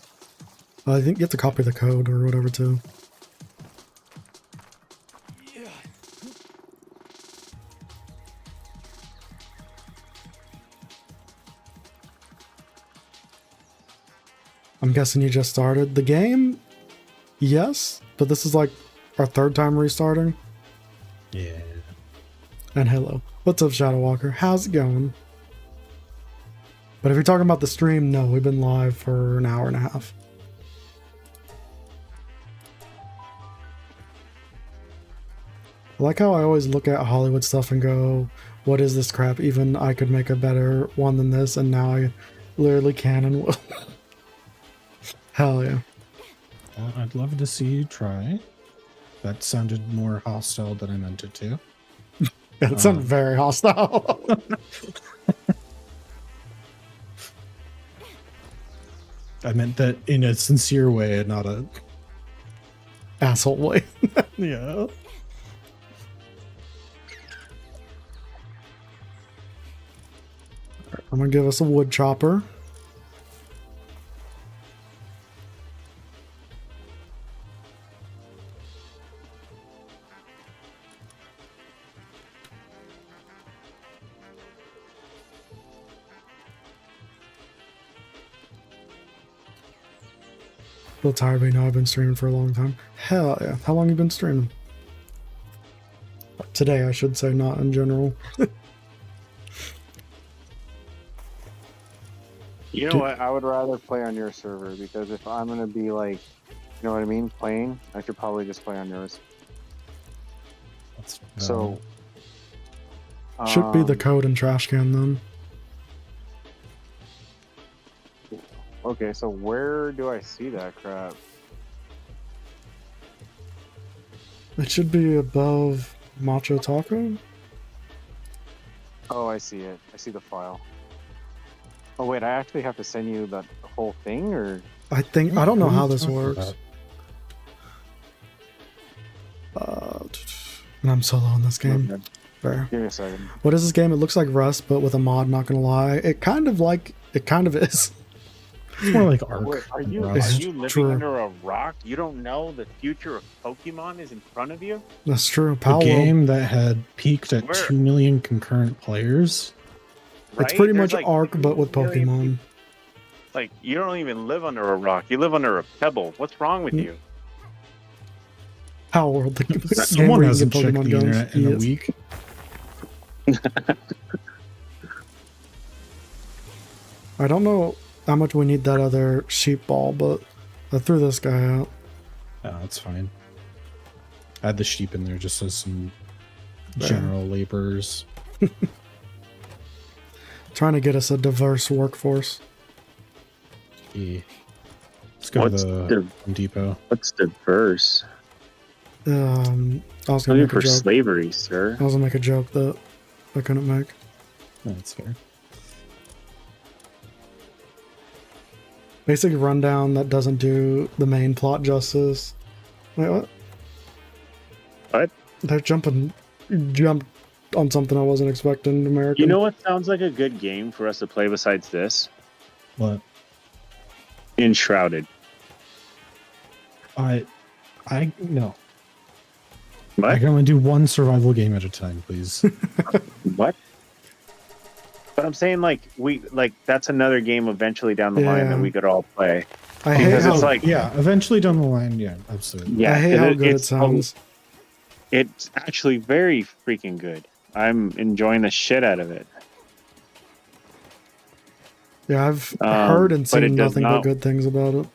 I think you have to copy the code or whatever too. I'm guessing you just started the game? Yes, but this is like our third time restarting. Yeah. And hello. What's up, Shadow Walker? How's it going? But if you're talking about the stream, no, we've been live for an hour and a half. I like how I always look at Hollywood stuff and go, what is this crap? Even I could make a better one than this, and now I literally can and will. Hell yeah. Well, I'd love to see you try. That sounded more hostile than I meant it to. Yeah, it sounded very hostile. I meant that in a sincere way and not a... asshole way. Yeah. I'm gonna give us a wood chopper. Feel tired, but you know I've been streaming for a long time. Hell yeah. How long you been streaming? Today, I should say, not in general. You know what? I would rather play on your server because if I'm gonna be like, you know what I mean, playing, I should probably just play on yours. That's, So Should be the code and trash can then. Okay, so where do I see that crap? It should be above Macho Taco. Oh, I see it. I see the file. Oh wait, I actually have to send you that whole thing, or I think, I don't know What are how you this talking works. about? And I'm solo in this game. Okay. Fair. Give me a second. What is this game? It looks like Rust, but with a mod, not gonna lie. It kind of is. It's more like Ark. Wait, are you Rust. living True. under a rock? You don't know the future of Pokemon is in front of you? That's true. A Palworld. game that had peaked at Where? 2 million concurrent players. It's Right? pretty There's much like Ark, 2 but with million Pokemon. people. Like, you don't even live under a rock. You live under a pebble. What's wrong with you? Palworld. The game Someone where you hasn't get checked Pokemon the guns. internet in a Yes. week. I don't know how much we need that other sheep ball, but I threw this guy out. No, that's fine. Add the sheep in there just as some There. general laborers. Trying to get us a diverse workforce. Yeah. Let's go What's to the the- Home Depot. What's diverse? I was gonna Looking make a for joke. slavery, sir. I was gonna make a joke that I couldn't make. That's fair. Basic rundown that doesn't do the main plot justice. Wait, what? What? They're jumped on something I wasn't expecting. American. You know what sounds like a good game for us to play besides this? What? Enshrouded. No. I What? can only do one survival game at a time, please. What? But I'm saying that's another game eventually down the line Yeah. that we could all play. I hate because how, it's like Yeah, eventually down the line, yeah, absolutely. yeah, I hate how good it it's sounds. It's actually very freaking good. I'm enjoying the shit out of it. Yeah, I've heard and but it seen does nothing but not- good things about it.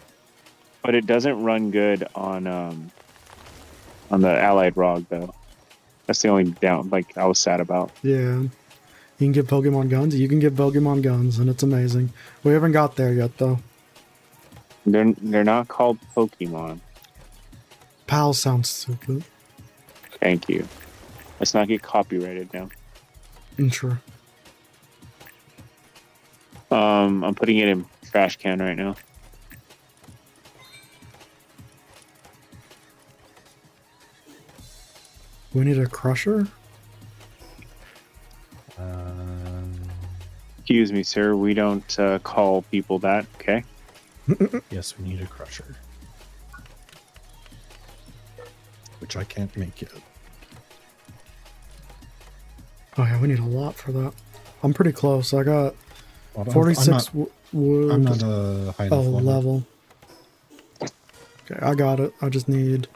But it doesn't run good on the Allied ROG though. That's the only down I was sad about. Yeah. You can get Pokemon guns. You can get Pokemon guns, and it's amazing. We haven't got there yet, though. They're not called Pokemon. Pal sounds stupid. Thank you. Let's not get copyrighted now. Sure. I'm putting it in trash can right now. We need a crusher? Excuse me, sir. We don't call people that. Okay. Yes, we need a crusher. Which I can't make yet. Oh, yeah, we need a lot for that. I'm pretty close. I got Well, 46 wood. I'm not a high enough level. level. Okay, I got it. I just need...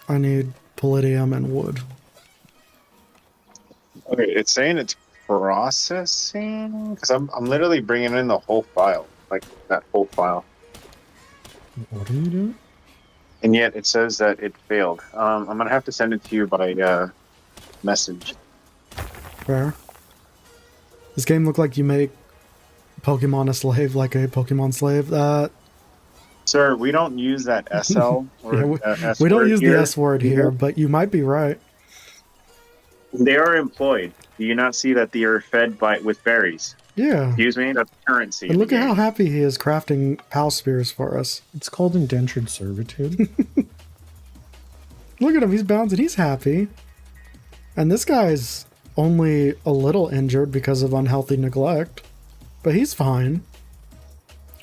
I need palladium and wood. Okay, it's saying it's processing because I'm literally bringing in the whole file, like that whole file, What are you doing? and yet it says that it failed. I'm gonna have to send it to you by message. Fair. This game looked like you make Pokemon a slave, like a Pokemon slave. Sir, we don't use that SL or Yeah, S we don't word use here. the S word here, but you might be right. They are employed. Do you not see that they are fed with berries? Yeah. Excuse me, that's currency. And in the look at how game. happy he is crafting pal spears for us. It's called indentured servitude. Look at him, he's bouncing, he's happy. And this guy's only a little injured because of unhealthy neglect. But he's fine.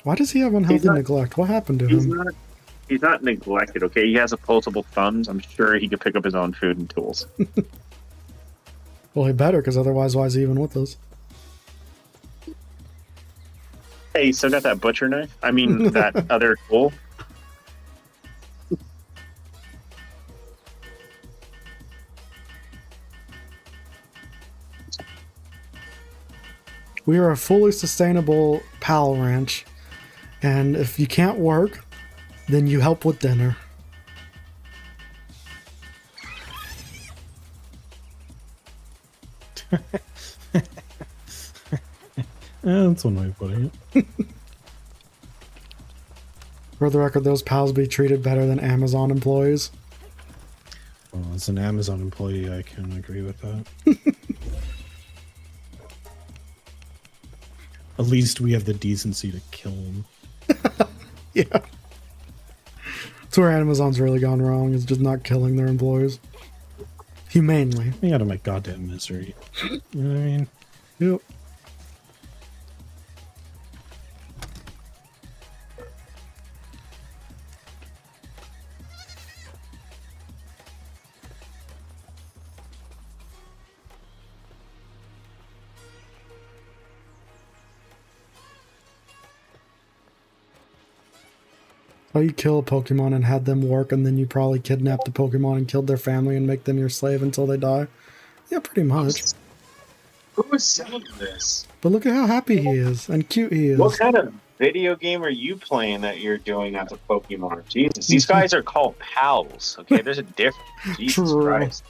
Why does he have unhealthy neglect? What happened to him? He's not neglected, okay? He has opposable thumbs. I'm sure he could pick up his own food and tools. Well, he better, because otherwise why is he even with us? Hey, you still got that butcher knife? I mean, that other tool? We are a fully sustainable pal ranch. And if you can't work, then you help with dinner. That's one way of putting it. For the record, those pals be treated better than Amazon employees. Well, as an Amazon employee, I can agree with that. At least we have the decency to kill them. Yeah. That's where Amazon's really gone wrong, is just not killing their employees. Humanely. Me out of my goddamn misery. You know what I mean? Yep. Oh, you kill a Pokemon and had them work, and then you probably kidnap the Pokemon and killed their family and make them your slave until they die? Yeah, pretty much. Who is selling this? But look at how happy he is, and cute he is. What kind of video game are you playing that you're doing as a Pokemon? Jesus, these guys are called pals. Okay, there's a difference. Jesus True. Christ.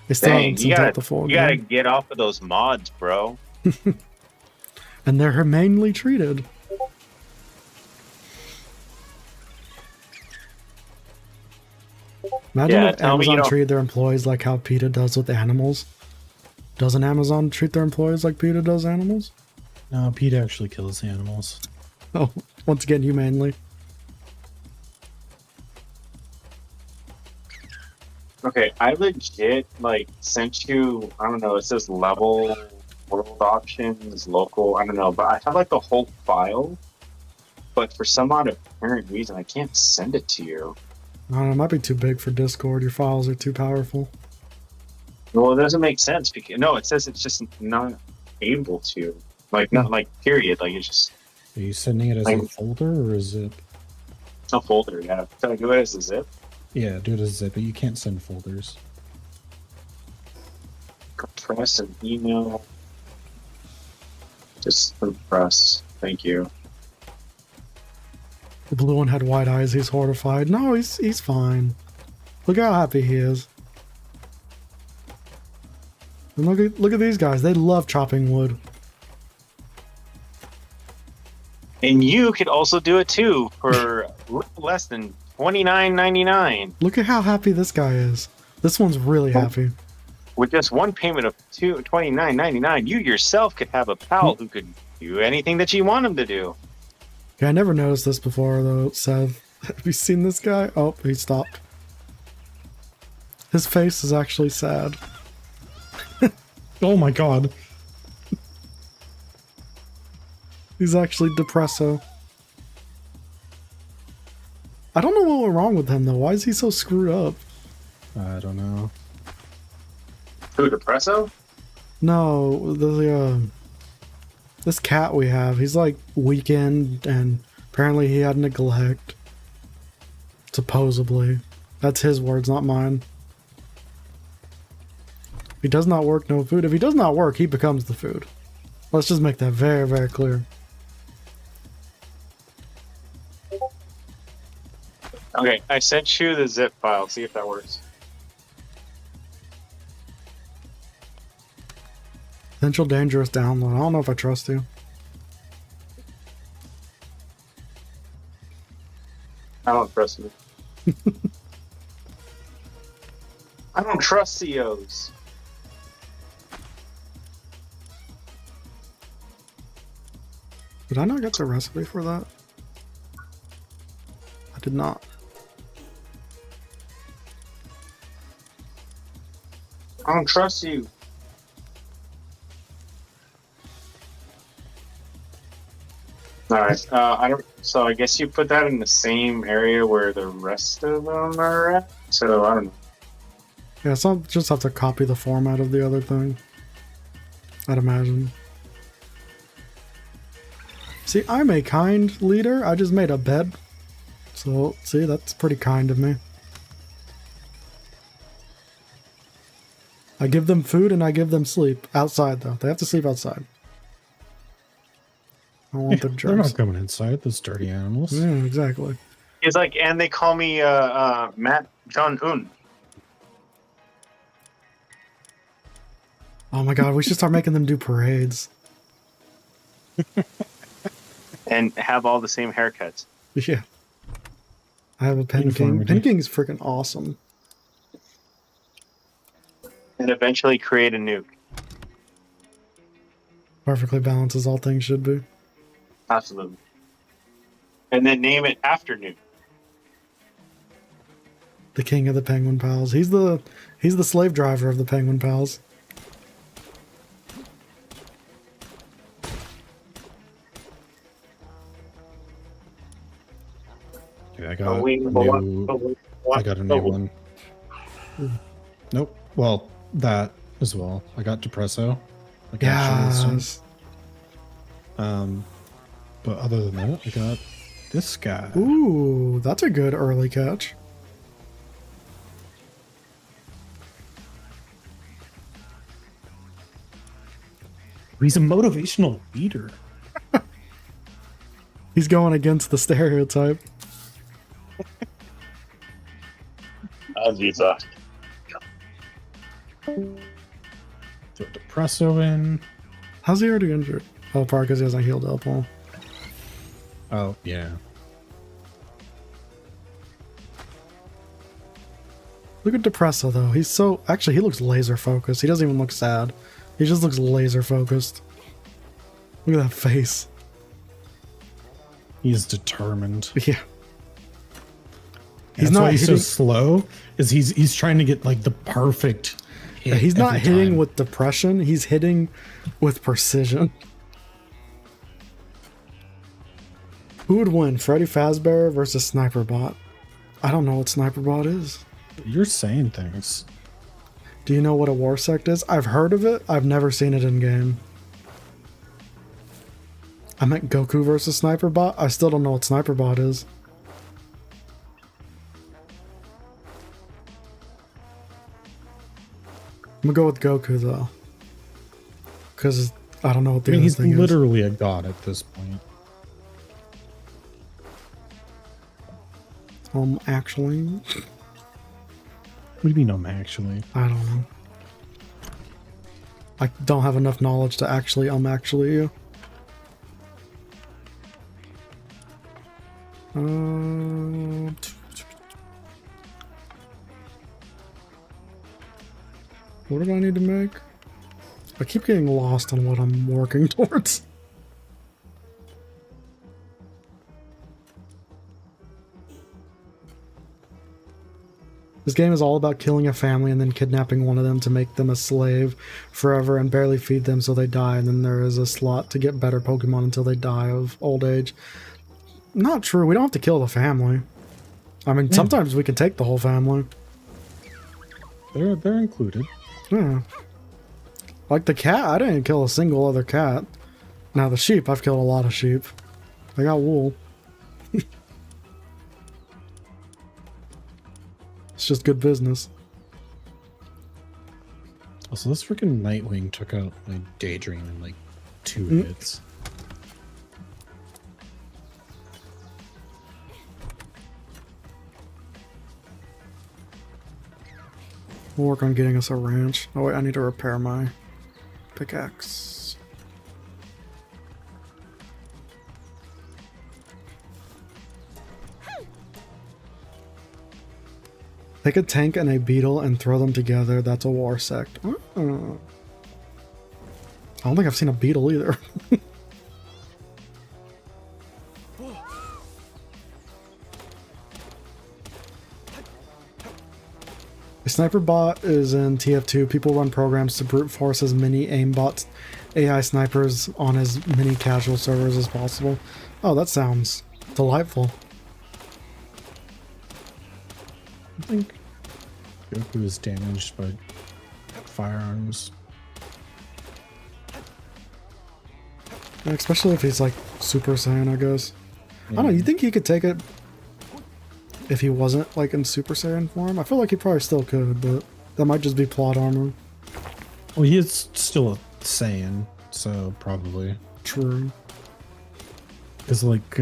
They still Dang, haven't sent out the full you gotta game. get off of those mods, bro. And they're humanely treated. Imagine Yeah, if tell me you Amazon don't- treated their employees like how PETA does with animals. Doesn't Amazon treat their employees like PETA does animals? No, Pete actually kills animals. Oh, once again, humanely. Okay, I legit sent you. I don't know. It says level, world options, local. I don't know, but I have the whole file. But for some odd apparent reason, I can't send it to you. I don't know, it might be too big for Discord. Your files are too powerful. Well, it doesn't make sense because no, it says it's just not able to. Period. It's just Are you sending it as a folder or a zip? a folder. Yeah, can I do it as a zip? Yeah, do it as a zip, but you can't send folders. Compress an email. Just compress. Thank you. The blue one had white eyes. He's horrified. No, he's fine. Look how happy he is. And look at these guys. They love chopping wood. And you could also do it too for less than $29.99 Look at how happy this guy is. This one's really happy. with just one payment of $29.99. You yourself could have a pal who could do anything that you want him to do. Yeah, I never noticed this before though, Seth. Have you seen this guy? Oh, he stopped. His face is actually sad. Oh my god. He's actually depresso. I don't know what went wrong with him though. Why is he so screwed up? I don't know. Who, Depresso? No, this cat we have, he's weakened and apparently he had neglect. Supposedly. That's his words, not mine. If he does not work, no food. If he does not work, he becomes the food. Let's just make that very, very clear. Okay, I sent you the zip file. See if that works. Potential dangerous download. I don't know if I trust you. I don't trust you. I don't trust CEOs. Did I not get the recipe for that? I did not. I don't trust you. All right. I don't. So I guess you put that in the same area where the rest of them are at. So I don't know. Yeah, so just have to copy the format of the other thing. I'd imagine. See, I'm a kind leader. I just made a bed. So, see, that's pretty kind of me. I give them food and I give them sleep. Outside, though. They have to sleep outside. I don't want them They're germs. not coming inside, those dirty animals. Yeah, exactly. He's like, and they call me Matt John Un. Oh my god, we should start making them do parades. And have all the same haircuts. Yeah. I have a Pen King. Uniformity. Pen King's freaking awesome. And eventually create a nuke. Perfectly balanced as all things should be. Absolutely. And then name it after nuke. The king of the Penguin Pals. He's the slave driver of the Penguin Pals. Okay, I got a new one. Nope. Well, that as well. I got Depresso. Like actually this one. But other than that, I got this guy. Ooh, that's a good early catch. He's a motivational leader. He's going against the stereotype. Aziza. Throw Depresso in. How's he already injured? Oh, probably because he hasn't healed up all. Oh, yeah. Look at Depresso, though. He's so... Actually, he looks laser focused. He doesn't even look sad. He just looks laser focused. Look at that face. He's determined. Yeah. That's why he's so slow. Is he's trying to get like the perfect hit. Yeah, he's not every hitting time. with depression. He's hitting with precision. Who would win, Freddy Fazbear versus Sniper Bot? I don't know what Sniper Bot is. You're saying things. Do you know what a war sect is? I've heard of it. I've never seen it in game. I meant Goku versus Sniper Bot. I still don't know what Sniper Bot is. I'm gonna go with Goku though, because I don't know what the other He's thing is. literally a god at this point. Actually, What do you mean, actually? I don't know. I don't have enough knowledge to actually you. What do I need to make? I keep getting lost on what I'm working towards. This game is all about killing a family and then kidnapping one of them to make them a slave forever and barely feed them so they die, and then there is a slot to get better Pokemon until they die of old age. Not true, we don't have to kill the family. I mean, sometimes we can take the whole family. They're included. Yeah. Like the cat, I didn't kill a single other cat. Now the sheep, I've killed a lot of sheep. They got wool. It's just good business. Also, this freaking Nightwing took out my Daydream in like 2 hits. We'll work on getting us a ranch. Oh wait, I need to repair my pickaxe. Take a tank and a beetle and throw them together. That's a war sect. I don't think I've seen a beetle either. A sniper bot is in TF2. People run programs to brute force as many aimbots, AI snipers on as many casual servers as possible. Oh, that sounds delightful. I think Goku is damaged by firearms. Yeah, especially if he's like Super Saiyan, I guess. I don't know, you think he could take it if he wasn't like in Super Saiyan form? I feel like he probably still could, but that might just be plot armor. Well, he is still a Saiyan, so probably. True. Because like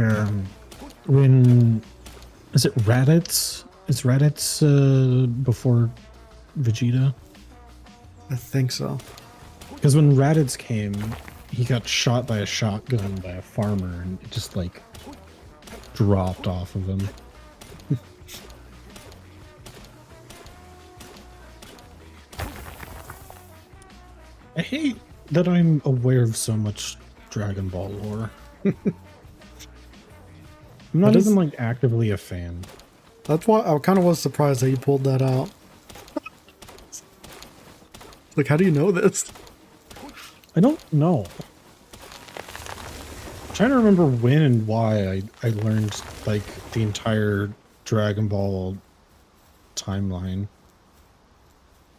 when is it Raditz? Is Raditz before Vegeta? I think so. Because when Raditz came, he got shot by a shotgun by a farmer, and it just like dropped off of him. I hate that I'm aware of so much Dragon Ball lore. I'm not even like actively a fan. That's why I kind of was surprised that you pulled that out. Like, how do you know this? I don't know. I'm trying to remember when and why I learned like the entire Dragon Ball timeline.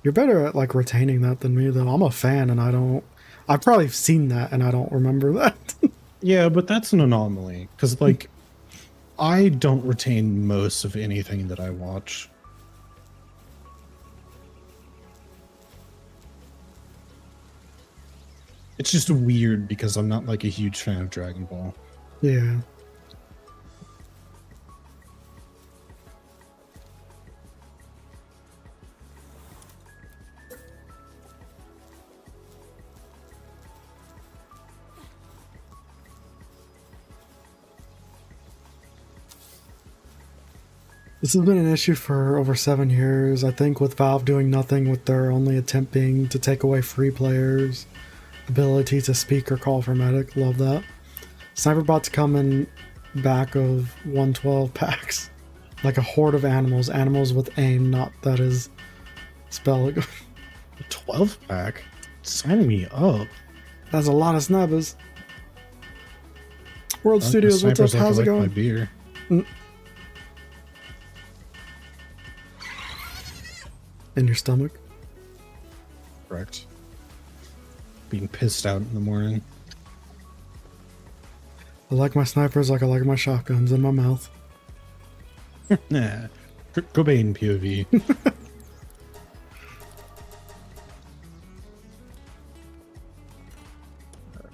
You're better at like retaining that than me, though. I'm a fan, and I've probably seen that, and I don't remember that. Yeah, but that's an anomaly because like I don't retain most of anything that I watch. It's just weird because I'm not like a huge fan of Dragon Ball. Yeah. This has been an issue for over 7 years, I think, with Valve doing nothing with their only attempt being to take away free players' ability to speak or call for medic. Love that. Sniperbots come in back of 112 packs. Like a horde of animals. Animals with aim, not that is spelling. A 12 pack? Sign me up. That's a lot of snipers. World Studios, what's up? How's it going? My beer. In your stomach? Correct. Being pissed out in the morning. I like my snipers like I like my shotguns in my mouth. Nah. Cobain POV.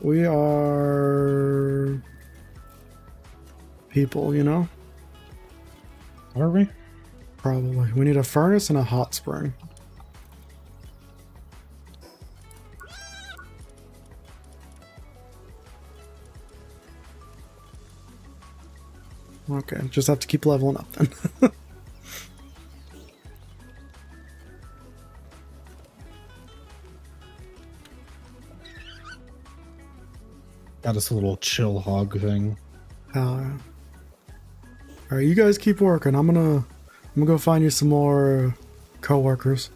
We are people, you know? Are we? Probably. We need a furnace and a hot spring. Okay, just have to keep leveling up then. Got us a little chill hog thing. Alright, you guys keep working. I'm gonna go find you some more co-workers.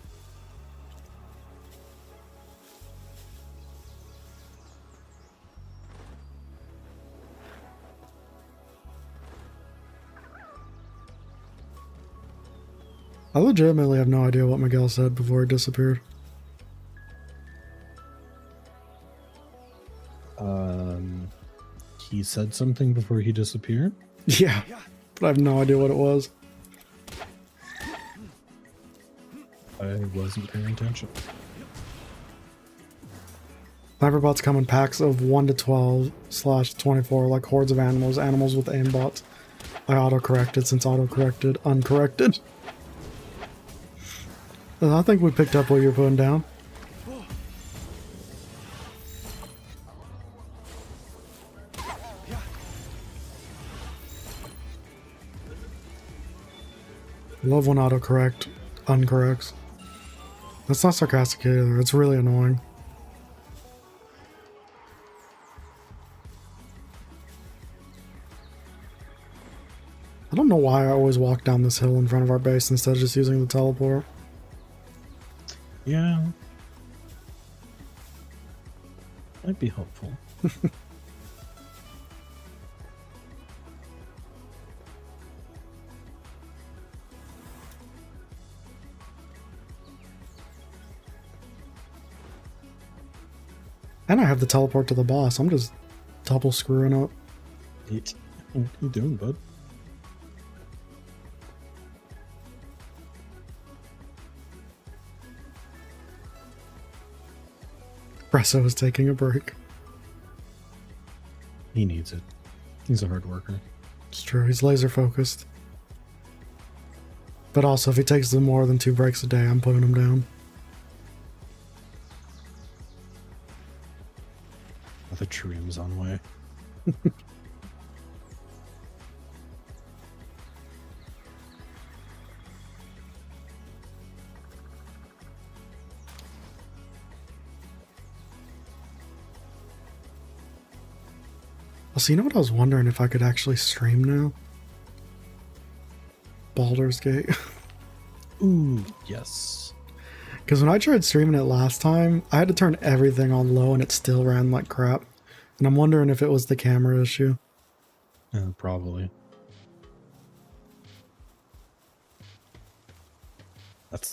I legitimately have no idea what Miguel said before he disappeared. He said something before he disappeared? Yeah, but I have no idea what it was. I wasn't paying attention. Sniperbots come in packs of 1 to 12/24, like hordes of animals. Animals with aimbots. I auto-corrected since auto-corrected uncorrected. I think we picked up what you're putting down. Love when autocorrect uncorrects. That's not sarcastic either. It's really annoying. I don't know why I always walk down this hill in front of our base instead of just using the teleport. Yeah. Might be helpful. And I have the teleport to the boss. I'm just double screwing up. What you doing, bud? Presso is taking a break. He needs it. He's a hard worker. It's true, he's laser focused. But also, if he takes more than 2 breaks a day, I'm putting him down. The trim's on way. Also, you know what I was wondering if I could actually stream now? Baldur's Gate. Ooh, yes. Because when I tried streaming it last time, I had to turn everything on low and it still ran like crap. And I'm wondering if it was the camera issue. Probably. That's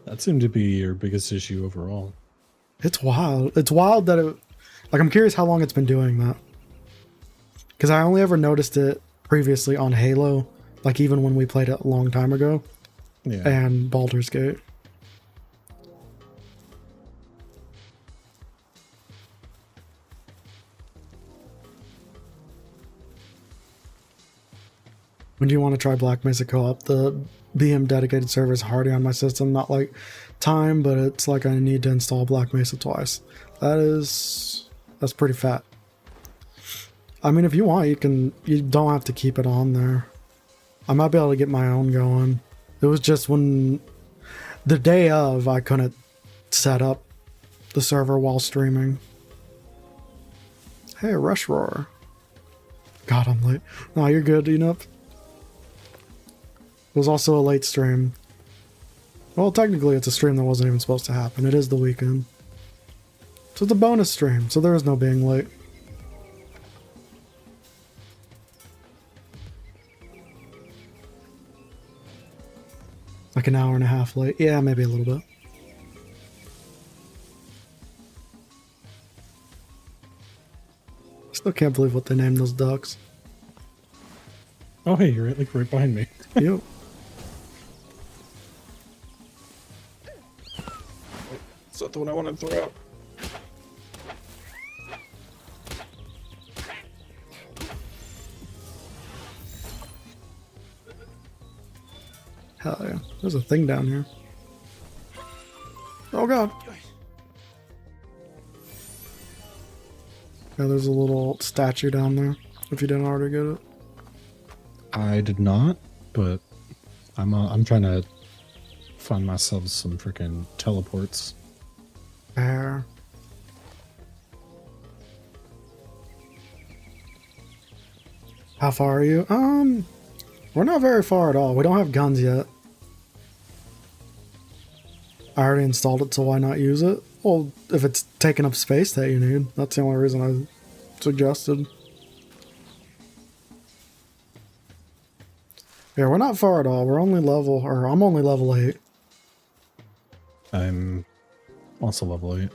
that seemed to be your biggest issue overall. It's wild. It's wild that it... Like, I'm curious how long it's been doing that. Because I only ever noticed it previously on Halo. Like, even when we played it a long time ago. Yeah. And Baldur's Gate. When do you want to try Black Mesa Co-op? The BM dedicated server is hardy on my system. Not like time, but it's like I need to install Black Mesa twice. That's pretty fat. I mean, if you want, you don't have to keep it on there. I might be able to get my own going. It was just when the day of, I couldn't set up the server while streaming. Hey, Rush Roar. God, I'm late. No, you're good, Enough. It was also a late stream. Well, technically it's a stream that wasn't even supposed to happen. It is the weekend. So it's a bonus stream, so there is no being late. Like an hour and a half late. Yeah, maybe a little bit. Still can't believe what they named those ducks. Oh, hey, you're like right behind me. Yep. It's not the one I wanted to throw out. Hell yeah. There's a thing down here. Oh god. Yeah, there's a little statue down there, if you didn't already get it. I did not, but I'm trying to find myself some freaking teleports. There. How far are you? We're not very far at all. We don't have guns yet. I already installed it, so why not use it? Well, if it's taking up space that you need, that's the only reason I suggested. Yeah, we're not far at all. We're only level, or I'm only level 8. I'm also level 8.